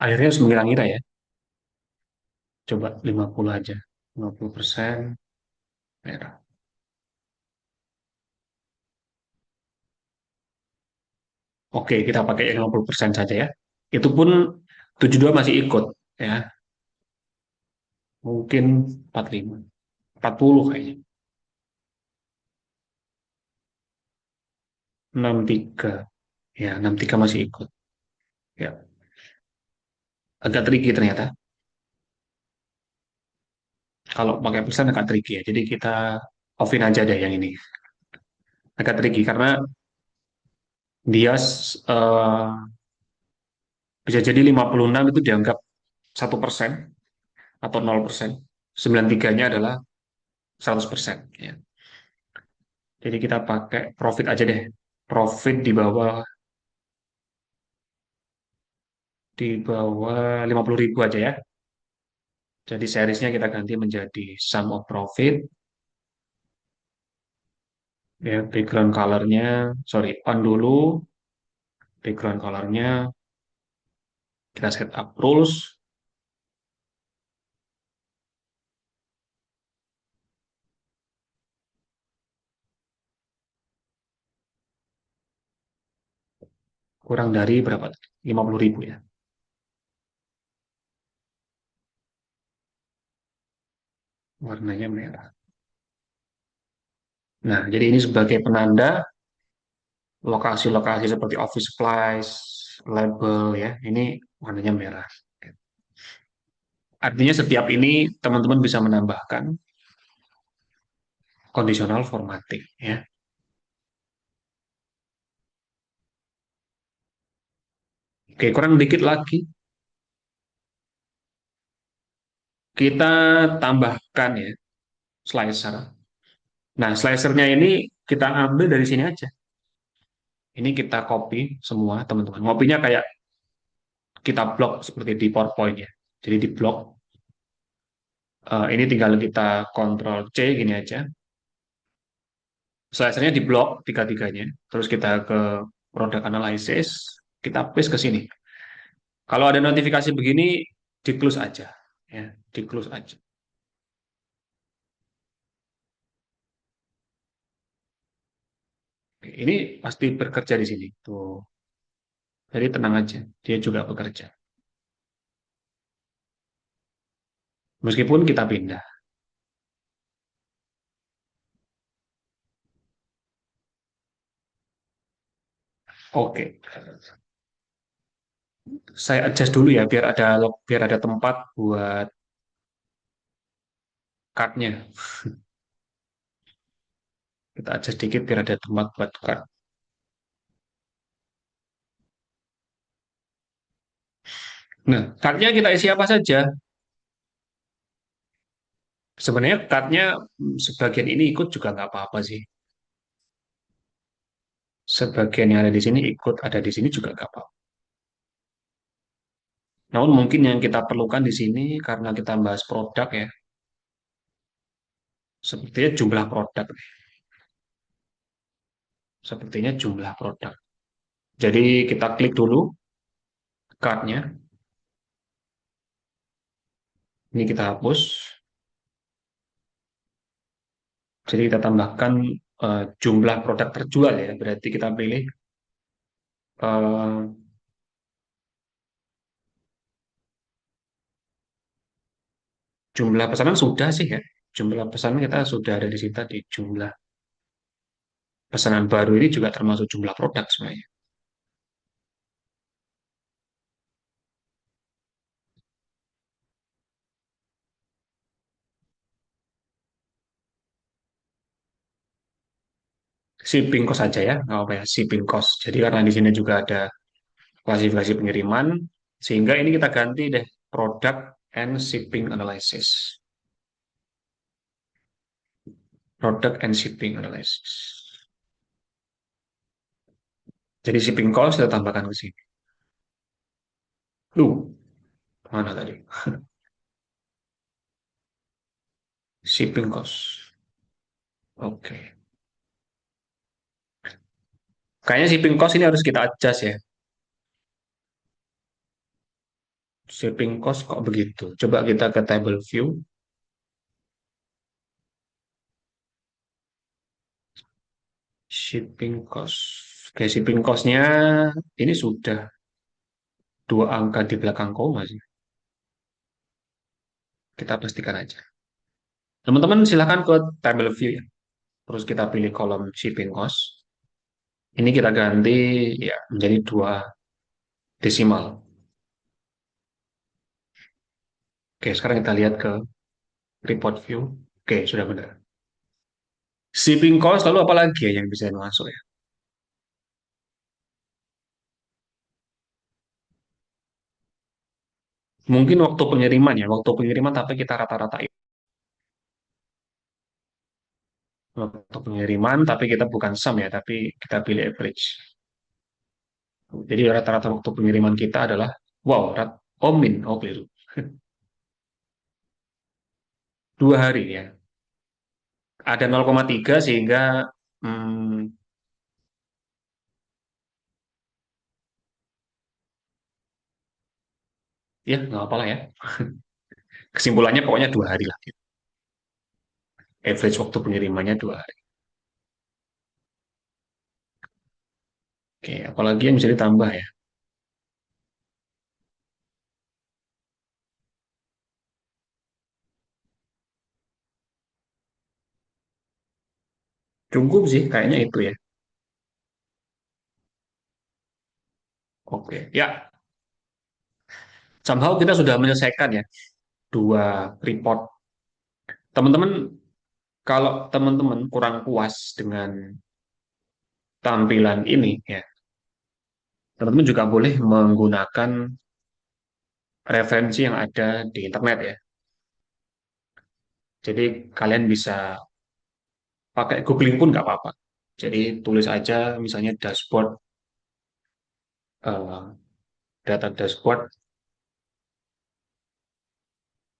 Akhirnya harus mengira-ngira ya. Coba 50 aja. 50% merah. Oke, kita pakai yang 50% saja ya. Itu pun 72 masih ikut ya. Mungkin 45. 40 kayaknya. 63. Ya, 63 masih ikut. Ya, agak tricky ternyata. Kalau pakai persen agak tricky ya. Jadi kita offin aja deh yang ini. Agak tricky karena dia bisa jadi 56 itu dianggap 1% atau 0%. 93-nya adalah 100%. Ya. Jadi kita pakai profit aja deh. Profit di bawah 50.000 aja ya. Jadi seriesnya kita ganti menjadi sum of profit. Ya, background colornya, sorry, on dulu. Background colornya kita set up rules. Kurang dari berapa? 50.000 ya. Warnanya merah. Nah, jadi ini sebagai penanda lokasi-lokasi seperti office supplies, label ya. Ini warnanya merah. Artinya setiap ini teman-teman bisa menambahkan conditional formatting ya. Oke, kurang dikit lagi kita tambahkan ya slicer. Nah, slicernya ini kita ambil dari sini aja. Ini kita copy semua teman-teman. Ngopinya kayak kita blok seperti di PowerPoint ya. Jadi di blok. Ini tinggal kita Ctrl C gini aja. Slicernya di blok tiga-tiganya. Terus kita ke product analysis, kita paste ke sini. Kalau ada notifikasi begini, di close aja. Ya, di close aja. Oke, ini pasti bekerja di sini. Tuh. Jadi tenang aja, dia juga bekerja. Meskipun kita pindah. Oke, saya adjust dulu ya biar ada tempat buat card-nya. Kita adjust dikit biar ada tempat buat card. Nah, card-nya kita isi apa saja? Sebenarnya card-nya sebagian ini ikut juga nggak apa-apa sih. Sebagian yang ada di sini ikut ada di sini juga nggak apa-apa. Namun mungkin yang kita perlukan di sini karena kita bahas produk ya, sepertinya jumlah produk. Sepertinya jumlah produk. Jadi kita klik dulu card-nya. Ini kita hapus. Jadi kita tambahkan jumlah produk terjual ya. Berarti kita pilih eh, jumlah pesanan sudah sih ya. Jumlah pesanan kita sudah ada di situ di jumlah pesanan baru ini juga termasuk jumlah produk sebenarnya. Shipping cost saja ya, nggak apa ya, shipping cost. Jadi karena di sini juga ada klasifikasi pengiriman, sehingga ini kita ganti deh product and shipping analysis. Product and shipping analysis. Jadi shipping cost kita tambahkan ke sini. Mana tadi? Shipping cost. Oke. Kayaknya shipping cost ini harus kita adjust ya. Shipping cost kok begitu? Coba kita ke table view. Shipping cost. Oke, shipping cost-nya ini sudah dua angka di belakang koma sih. Kita pastikan aja. Teman-teman silahkan ke table view ya. Terus kita pilih kolom shipping cost. Ini kita ganti ya menjadi dua desimal. Oke, sekarang kita lihat ke report view. Oke, sudah benar. Shipping cost lalu apa lagi ya yang bisa masuk ya? Mungkin waktu pengiriman ya, waktu pengiriman tapi kita rata-ratain. Waktu pengiriman tapi kita bukan sum ya, tapi kita pilih average. Jadi rata-rata waktu pengiriman kita adalah wow, oh keliru. 2 hari ya. Ada 0,3 sehingga hmm, ya nggak apa-apa lah ya. Kesimpulannya pokoknya 2 hari lah. Average waktu pengirimannya 2 hari. Oke, apalagi yang bisa ditambah ya. Cukup sih kayaknya itu ya. Oke, ya. Somehow kita sudah menyelesaikan ya dua report. Teman-teman, kalau teman-teman kurang puas dengan tampilan ini ya, teman-teman juga boleh menggunakan referensi yang ada di internet ya. Jadi kalian bisa pakai googling pun nggak apa-apa. Jadi tulis aja misalnya dashboard, eh, data dashboard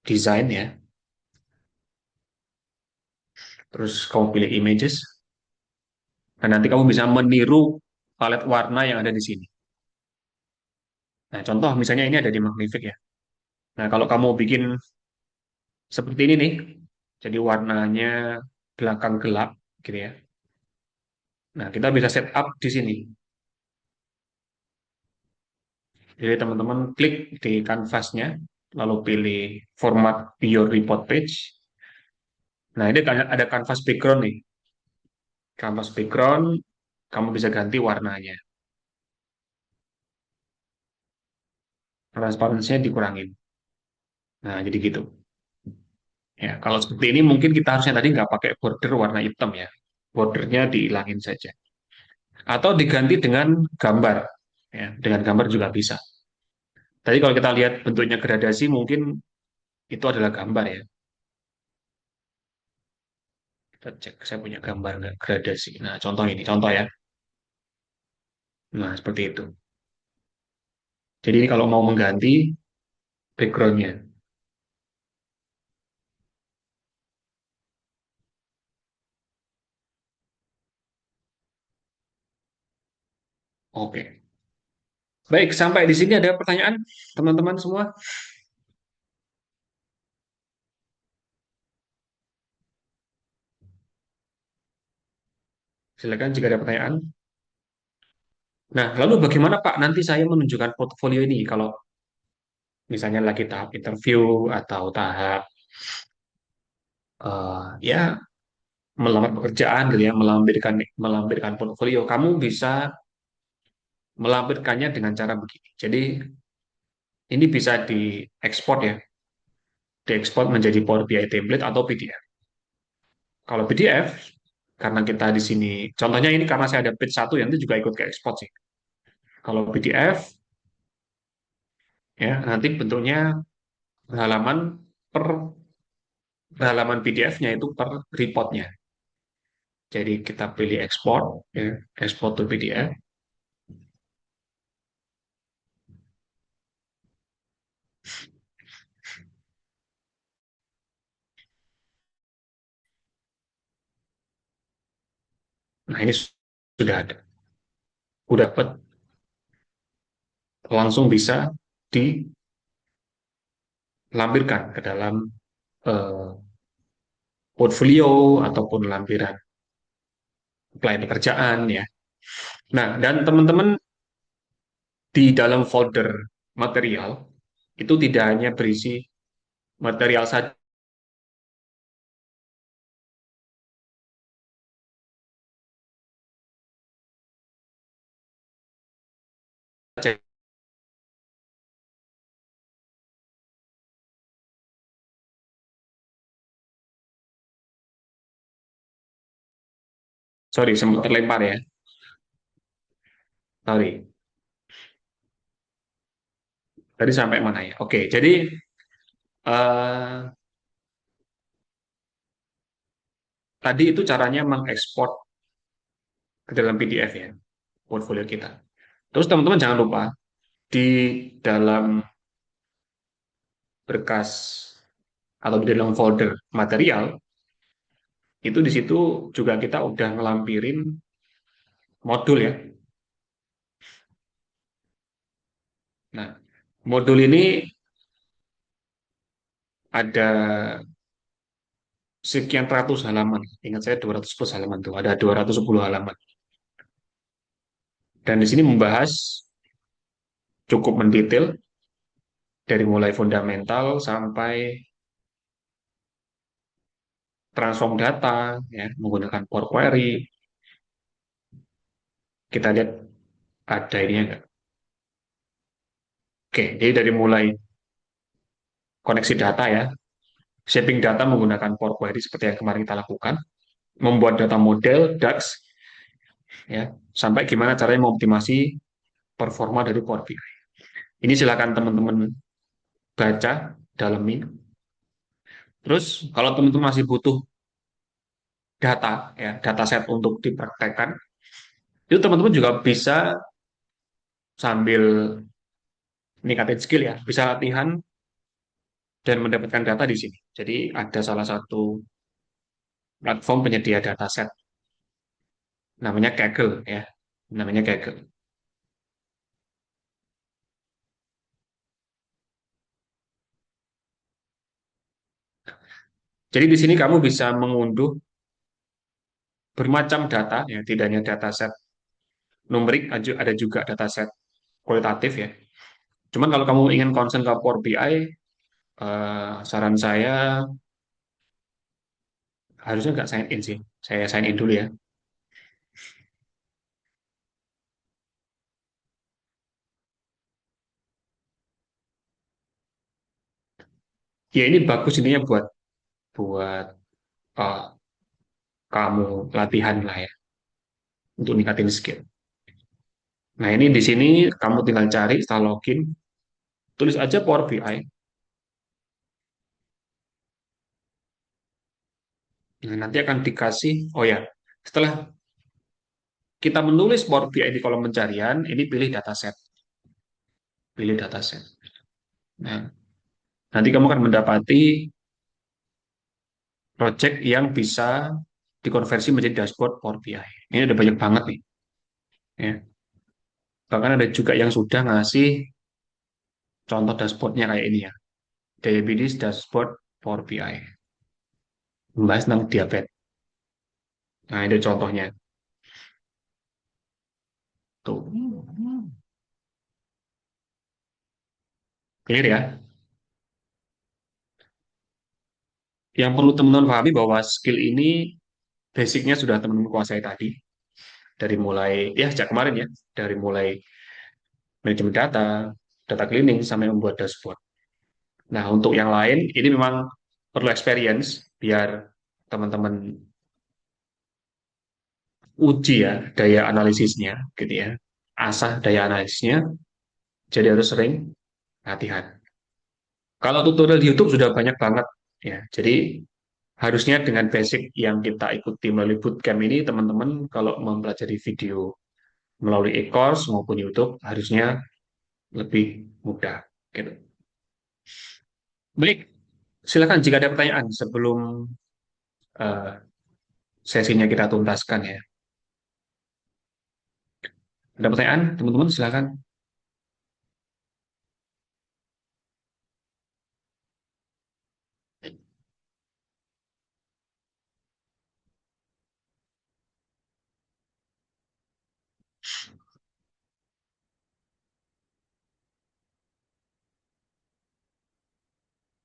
design ya. Terus kamu pilih images, dan nanti kamu bisa meniru palet warna yang ada di sini. Nah, contoh misalnya ini ada di Magnific ya. Nah, kalau kamu bikin seperti ini nih, jadi warnanya belakang gelap gitu ya. Nah, kita bisa setup di sini. Jadi teman-teman klik di kanvasnya, lalu pilih format your report page. Nah, ini ada kanvas background nih. Kanvas background, kamu bisa ganti warnanya. Transparansinya dikurangin. Nah, jadi gitu. Ya, kalau seperti ini mungkin kita harusnya tadi nggak pakai border warna hitam ya. Bordernya dihilangin saja. Atau diganti dengan gambar. Ya, dengan gambar juga bisa. Tadi kalau kita lihat bentuknya gradasi, mungkin itu adalah gambar ya. Kita cek, saya punya gambar nggak gradasi. Nah, contoh ini, contoh ya. Nah, seperti itu. Jadi ini kalau mau mengganti backgroundnya. Oke. Baik, sampai di sini ada pertanyaan, teman-teman semua. Silakan jika ada pertanyaan. Nah, lalu bagaimana Pak nanti saya menunjukkan portfolio ini kalau misalnya lagi tahap interview atau tahap ya melamar pekerjaan gitu ya, melampirkan portfolio. Kamu bisa melampirkannya dengan cara begini. Jadi ini bisa diekspor ya, diekspor menjadi Power BI template atau PDF. Kalau PDF, karena kita di sini, contohnya ini karena saya ada page satu yang itu juga ikut ke ekspor sih. Kalau PDF, ya nanti bentuknya halaman per halaman PDF-nya itu per reportnya. Jadi kita pilih ekspor, ya, ekspor to PDF. Nah ini sudah ada, udah dapat, langsung bisa lampirkan ke dalam eh, portfolio ataupun lampiran apply pekerjaan ya. Nah, dan teman-teman di dalam folder material itu tidak hanya berisi material saja. Sorry, sempat terlempar ya. Sorry. Tadi sampai mana ya? Oke, jadi eh, tadi itu caranya mengekspor ke dalam PDF ya, portfolio kita. Terus teman-teman jangan lupa di dalam berkas atau di dalam folder material itu di situ juga kita udah ngelampirin modul ya. Nah, modul ini ada sekian ratus halaman. Ingat saya 210 halaman tuh, ada 210 halaman. Dan di sini membahas cukup mendetail dari mulai fundamental sampai transform data ya menggunakan Power Query. Kita lihat ada ini enggak. Oke, jadi dari mulai koneksi data ya, shaping data menggunakan Power Query seperti yang kemarin kita lakukan, membuat data model DAX ya, sampai gimana caranya mengoptimasi performa dari Power BI. Ini silakan teman-teman baca, dalemin. Terus kalau teman-teman masih butuh data ya, data set untuk dipraktekkan, itu teman-teman juga bisa sambil meningkatin skill ya, bisa latihan dan mendapatkan data di sini. Jadi ada salah satu platform penyedia dataset namanya Kaggle ya, namanya Kaggle. Jadi di sini kamu bisa mengunduh bermacam data ya, tidak hanya dataset numerik, ada juga dataset kualitatif ya. Cuman kalau kamu ingin concern ke Power BI, saran saya harusnya nggak sign in sih. Saya sign in dulu ya. Ya ini bagus ininya buat buat eh, kamu latihan lah ya untuk ningkatin skill. Nah ini di sini kamu tinggal cari setelah login, tulis aja Power BI. Nah, nanti akan dikasih, oh ya, setelah kita menulis Power BI di kolom pencarian, ini pilih dataset, pilih dataset. Nah, nanti kamu akan mendapati project yang bisa dikonversi menjadi dashboard Power BI. Ini ada banyak banget nih, ya. Bahkan ada juga yang sudah ngasih contoh dashboardnya kayak ini ya, Diabetes Dashboard Power BI, membahas tentang diabetes. Nah, itu contohnya. Tuh, clear ya. Yang perlu teman-teman pahami bahwa skill ini basicnya sudah teman-teman kuasai tadi. Dari mulai, ya sejak kemarin ya, dari mulai manajemen data, data cleaning, sampai membuat dashboard. Nah, untuk yang lain, ini memang perlu experience biar teman-teman uji ya daya analisisnya, gitu ya. Asah daya analisisnya, jadi harus sering latihan. Kalau tutorial di YouTube sudah banyak banget ya. Jadi harusnya dengan basic yang kita ikuti melalui bootcamp ini, teman-teman kalau mempelajari video melalui e-course maupun YouTube harusnya lebih mudah. Gitu. Baik, silakan jika ada pertanyaan sebelum eh, sesinya kita tuntaskan ya. Ada pertanyaan, teman-teman silakan.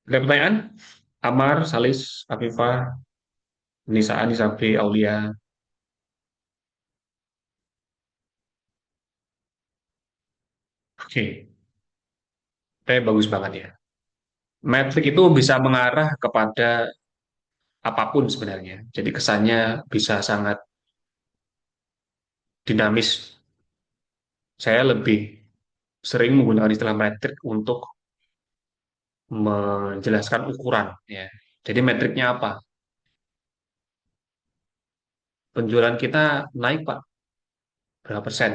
Ada pertanyaan? Amar, Salis, Afifah, Nisa, Anissa B, Aulia. Oke, bagus banget ya. Metrik itu bisa mengarah kepada apapun sebenarnya. Jadi kesannya bisa sangat dinamis. Saya lebih sering menggunakan istilah metrik untuk menjelaskan ukuran ya. Jadi metriknya apa? Penjualan kita naik, Pak, berapa persen?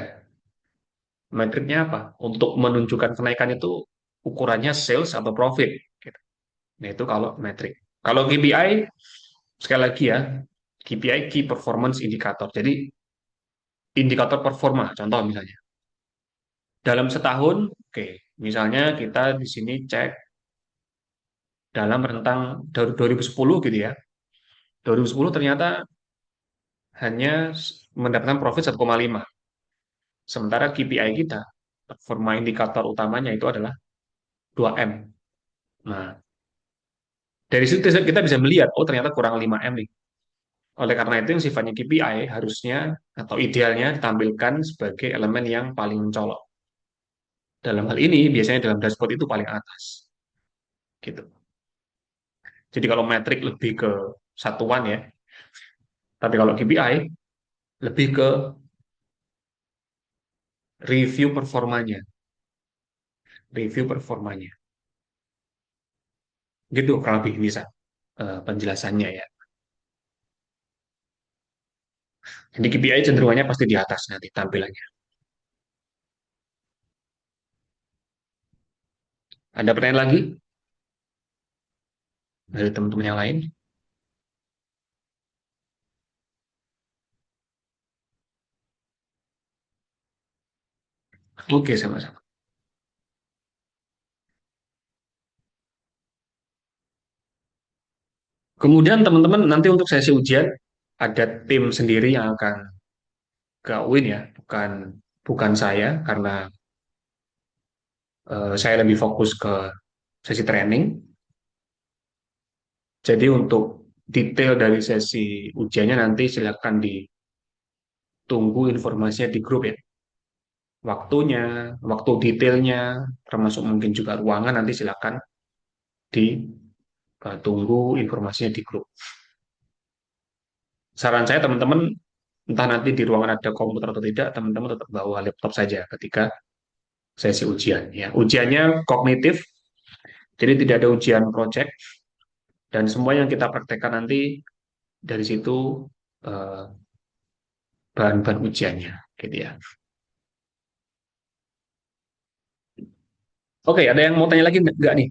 Metriknya apa? Untuk menunjukkan kenaikan itu ukurannya sales atau profit gitu. Nah, itu kalau metrik. Kalau KPI sekali lagi ya, KPI Key Performance Indicator. Jadi indikator performa, contoh misalnya. Dalam setahun, oke, misalnya kita di sini cek dalam rentang dari 2010 gitu ya. 2010 ternyata hanya mendapatkan profit 1,5. Sementara KPI kita, performa indikator utamanya itu adalah 2M. Nah, dari situ kita bisa melihat, oh ternyata kurang 5M nih. Oleh karena itu yang sifatnya KPI harusnya atau idealnya ditampilkan sebagai elemen yang paling mencolok. Dalam hal ini biasanya dalam dashboard itu paling atas. Gitu. Jadi kalau metrik lebih ke satuan ya, tapi kalau KPI lebih ke review performanya, review performanya. Gitu kurang lebih bisa penjelasannya ya. Jadi KPI cenderungannya pasti di atas nanti tampilannya. Ada pertanyaan lagi dari teman-teman yang lain? Oke, sama-sama. Kemudian teman-teman nanti untuk sesi ujian ada tim sendiri yang akan gawin ya, bukan bukan saya karena saya lebih fokus ke sesi training. Jadi untuk detail dari sesi ujiannya nanti silakan ditunggu informasinya di grup ya. Waktunya, waktu detailnya, termasuk mungkin juga ruangan nanti silakan ditunggu informasinya di grup. Saran saya teman-teman entah nanti di ruangan ada komputer atau tidak, teman-teman tetap bawa laptop saja ketika sesi ujian. Ya, ujiannya kognitif, jadi tidak ada ujian project dan semua yang kita praktekkan nanti dari situ eh, bahan-bahan ujiannya, gitu ya. Oke, ada yang mau tanya lagi nggak nih?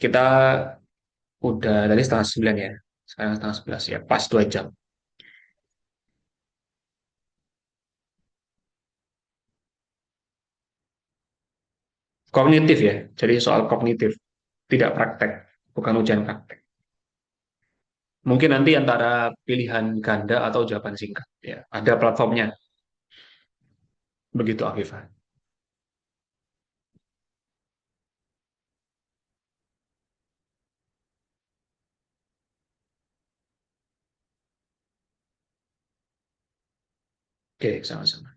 Kita udah dari setengah 9 ya, sekarang setengah 11 ya, pas 2 jam. Kognitif ya, jadi soal kognitif, tidak praktek, bukan ujian praktek. Mungkin nanti antara pilihan ganda atau jawaban singkat. Ya, ada platformnya, begitu Afifah. Oke, sama-sama.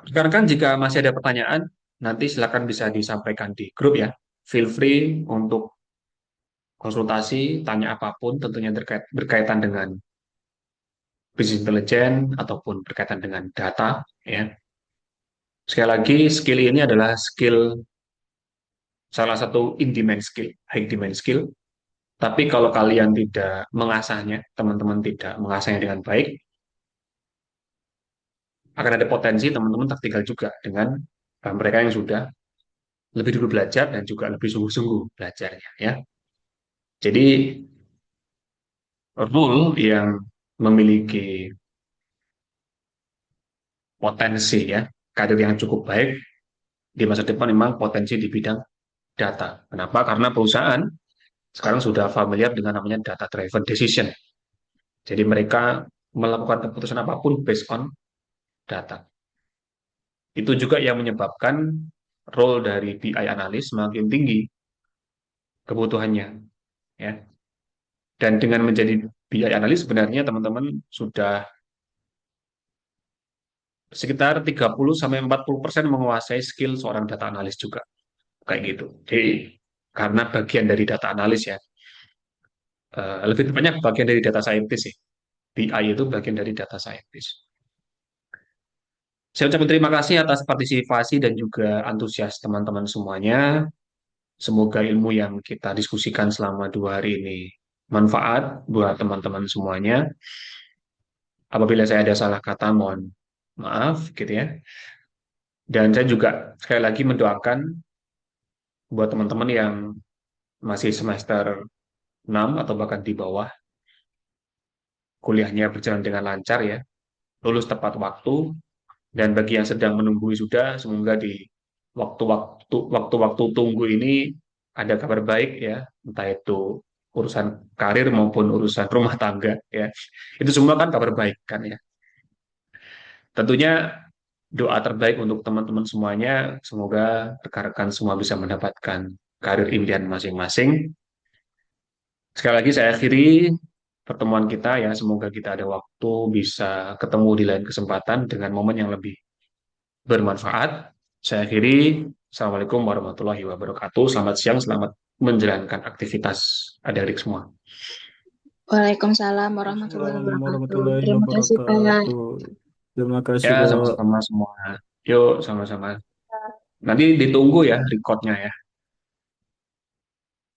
Sekarang kan jika masih ada pertanyaan, nanti silakan bisa disampaikan di grup ya. Feel free untuk konsultasi, tanya apapun, tentunya berkaitan dengan business intelligence ataupun berkaitan dengan data. Ya, sekali lagi, skill ini adalah skill salah satu in demand skill, high demand skill. Tapi kalau kalian tidak mengasahnya, teman-teman tidak mengasahnya dengan baik, akan ada potensi teman-teman tertinggal juga dengan mereka yang sudah lebih dulu belajar dan juga lebih sungguh-sungguh belajarnya ya. Jadi rule yang memiliki potensi ya, karir yang cukup baik di masa depan memang potensi di bidang data. Kenapa? Karena perusahaan sekarang sudah familiar dengan namanya data driven decision. Jadi mereka melakukan keputusan apapun based on data. Itu juga yang menyebabkan role dari BI analis semakin tinggi kebutuhannya, ya. Dan dengan menjadi BI analis sebenarnya teman-teman sudah sekitar 30 sampai 40% menguasai skill seorang data analis juga, kayak gitu. Jadi karena bagian dari data analis ya. Lebih tepatnya bagian dari data scientist sih. BI itu bagian dari data scientist. Saya ucapkan terima kasih atas partisipasi dan juga antusias teman-teman semuanya. Semoga ilmu yang kita diskusikan selama 2 hari ini manfaat buat teman-teman semuanya. Apabila saya ada salah kata, mohon maaf gitu ya. Dan saya juga sekali lagi mendoakan buat teman-teman yang masih semester 6 atau bahkan di bawah, kuliahnya berjalan dengan lancar ya, lulus tepat waktu, dan bagi yang sedang menunggu wisuda, semoga di waktu-waktu tunggu ini ada kabar baik ya, entah itu urusan karir maupun urusan rumah tangga ya. Itu semua kan kabar baik kan ya. Tentunya doa terbaik untuk teman-teman semuanya, semoga rekan-rekan semua bisa mendapatkan karir impian masing-masing. Sekali lagi saya akhiri pertemuan kita ya, semoga kita ada waktu bisa ketemu di lain kesempatan dengan momen yang lebih bermanfaat. Saya akhiri. Assalamualaikum warahmatullahi wabarakatuh. Selamat siang, selamat menjalankan aktivitas adik-adik semua. Waalaikumsalam warahmatullahi Assalamualaikum wabarakatuh. warahmatullahi Terima kasih, Pak. wabarakatuh. Terima Ya, kasih, Pak. sama-sama semua. Yuk, sama-sama. Nanti ditunggu ya recordnya ya.